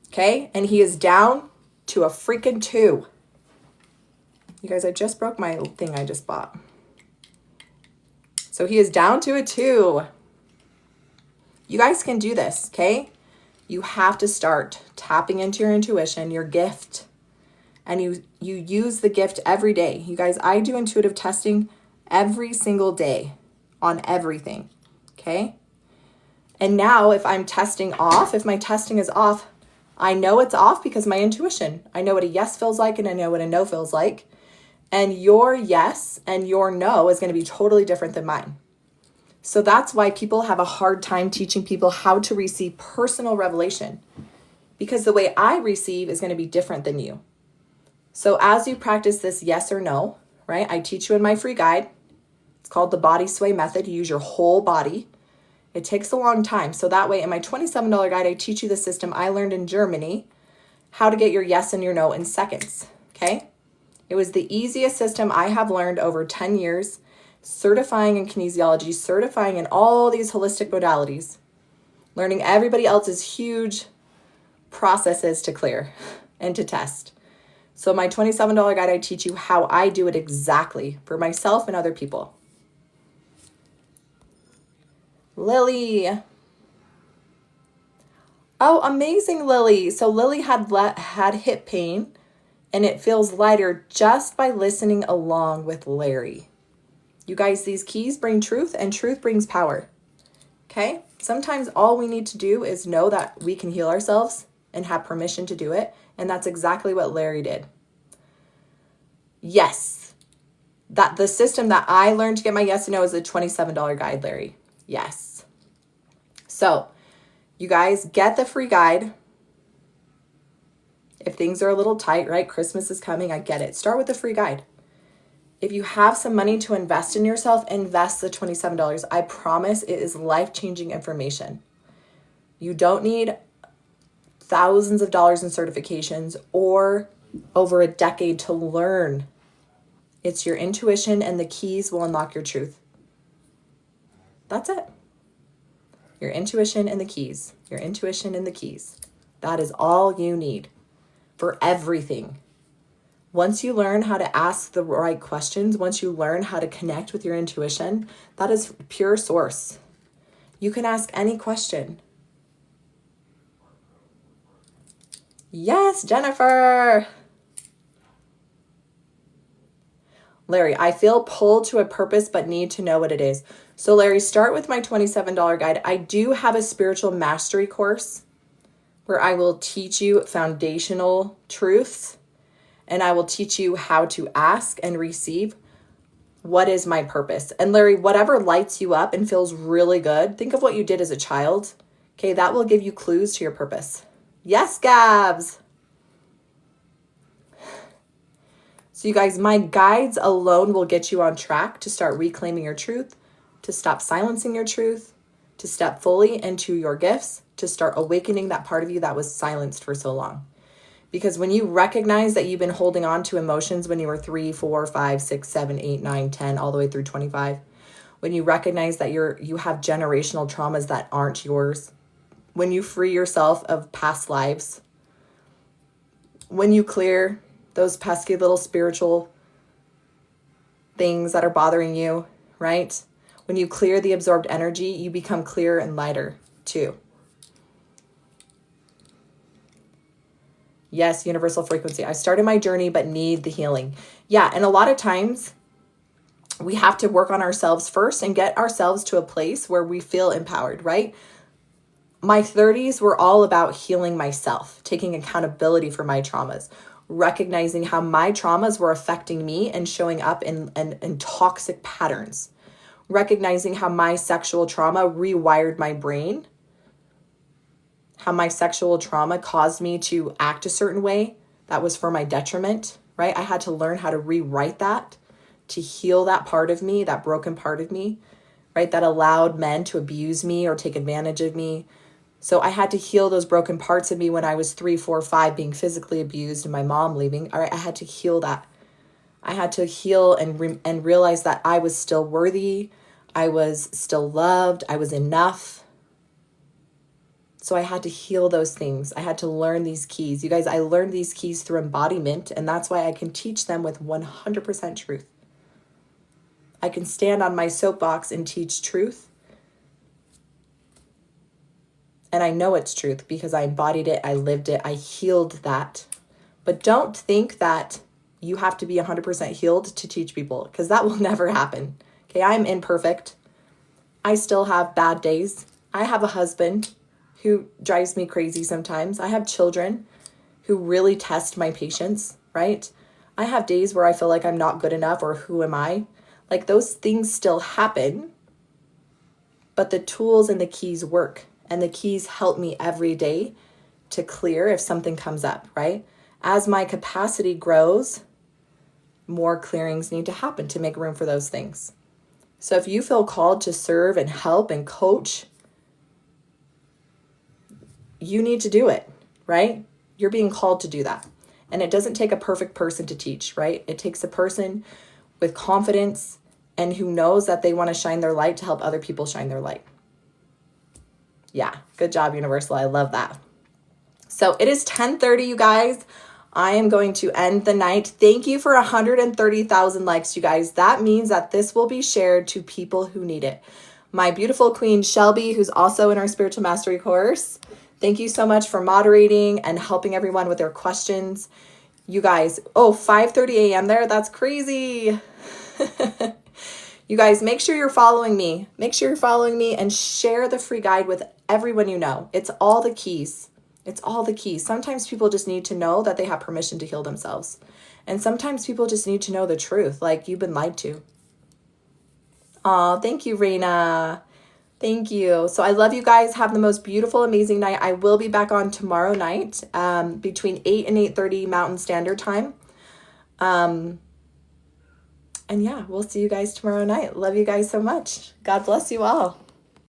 A: Okay. And he is down to a freaking 2. You guys, I just broke my thing I just bought. So he is down to a 2. You guys can do this, okay? You have to start tapping into your intuition, your gift, and you use the gift every day. You guys, I do intuitive testing every single day on everything, okay? And now if I'm testing off, if my testing is off, I know it's off because my intuition. I know what a yes feels like and I know what a no feels like. And your yes and your no is going to be totally different than mine. So that's why people have a hard time teaching people how to receive personal revelation, because the way I receive is going to be different than you. So as you practice this yes or no, right? I teach you in my free guide. It's called the body sway method. You use your whole body. It takes a long time. So that way in my $27 guide, I teach you the system I learned in Germany, how to get your yes and your no in seconds. Okay. It was the easiest system I have learned over 10 years. Certifying in kinesiology, certifying in all these holistic modalities, learning everybody else's huge processes to clear and to test. So my $27 guide, I teach you how I do it exactly for myself and other people. Lily. Oh, amazing, Lily. So Lily had hip pain, and it feels lighter just by listening along with Larry. You guys, these keys bring truth, and truth brings power. Okay? Sometimes all we need to do is know that we can heal ourselves and have permission to do it. And that's exactly what Larry did. Yes. That the system that I learned to get my yes and no is a $27 guide, Larry. Yes. So, you guys, get the free guide. If things are a little tight, right? Christmas is coming. I get it. Start with the free guide. If you have some money to invest in yourself, invest the $27. I promise it is life-changing information. You don't need thousands of dollars in certifications or over a decade to learn. It's your intuition, and the keys will unlock your truth. That's it. Your intuition and the keys. Your intuition and the keys. That is all you need for everything. Once you learn how to ask the right questions, once you learn how to connect with your intuition, that is pure source. You can ask any question. Yes, Jennifer. Larry, I feel pulled to a purpose but need to know what it is. So Larry, start with my $27 guide. I do have a spiritual mastery course where I will teach you foundational truths. And I will teach you how to ask and receive, what is my purpose? And Larry, whatever lights you up and feels really good, think of what you did as a child. Okay, that will give you clues to your purpose. Yes, Gabs. So you guys, my guides alone will get you on track to start reclaiming your truth, to stop silencing your truth, to step fully into your gifts, to start awakening that part of you that was silenced for so long. Because when you recognize that you've been holding on to emotions when you were 3, 4, 5, 6, 7, 8, 9, 10, all the way through 25, when you recognize that you have generational traumas that aren't yours, when you free yourself of past lives, when you clear those pesky little spiritual things that are bothering you, right? When you clear the absorbed energy, you become clearer and lighter too. Yes, universal frequency. I started my journey, but need the healing. Yeah, and a lot of times we have to work on ourselves first and get ourselves to a place where we feel empowered, right? My 30s were all about healing myself, taking accountability for my traumas, recognizing how my traumas were affecting me and showing up in toxic patterns, recognizing how my sexual trauma rewired my brain, how my sexual trauma caused me to act a certain way that was for my detriment, right? I had to learn how to rewrite that, to heal that part of me, that broken part of me, right? That allowed men to abuse me or take advantage of me. So I had to heal those broken parts of me when I was 3, 4, 5, being physically abused and my mom leaving. All right, I had to heal that. I had to heal and realize that I was still worthy. I was still loved. I was enough. So I had to heal those things. I had to learn these keys. You guys, I learned these keys through embodiment, and that's why I can teach them with 100% truth. I can stand on my soapbox and teach truth. And I know it's truth because I embodied it, I lived it, I healed that. But don't think that you have to be 100% healed to teach people, because that will never happen. Okay, I'm imperfect. I still have bad days. I have a husband who drives me crazy sometimes. I have children who really test my patience, right? I have days where I feel like I'm not good enough, or who am I? Like, those things still happen, but the tools and the keys work, and the keys help me every day to clear if something comes up, right? As my capacity grows, more clearings need to happen to make room for those things. So if you feel called to serve and help and coach, you need to do it, right? You're being called to do that. And it doesn't take a perfect person to teach, right? It takes a person with confidence and who knows that they want to shine their light to help other people shine their light. Yeah, good job, Universal. I love that. So it is 10:30, you guys. I am going to end the night. Thank you for 130,000 likes, you guys. That means that this will be shared to people who need it. My beautiful queen, Shelby, who's also in our spiritual mastery course. Thank you so much for moderating and helping everyone with their questions. You guys, 5:30 a.m. there. That's crazy. You guys, make sure you're following me. Make sure you're following me and share the free guide with everyone you know. It's all the keys. It's all the keys. Sometimes people just need to know that they have permission to heal themselves. And sometimes people just need to know the truth, like you've been lied to. Oh, thank you, Raina. Thank you. So I love you guys. Have the most beautiful, amazing night. I will be back on tomorrow night between 8 and 8:30 Mountain Standard Time. And yeah, we'll see you guys tomorrow night. Love you guys so much. God bless you all.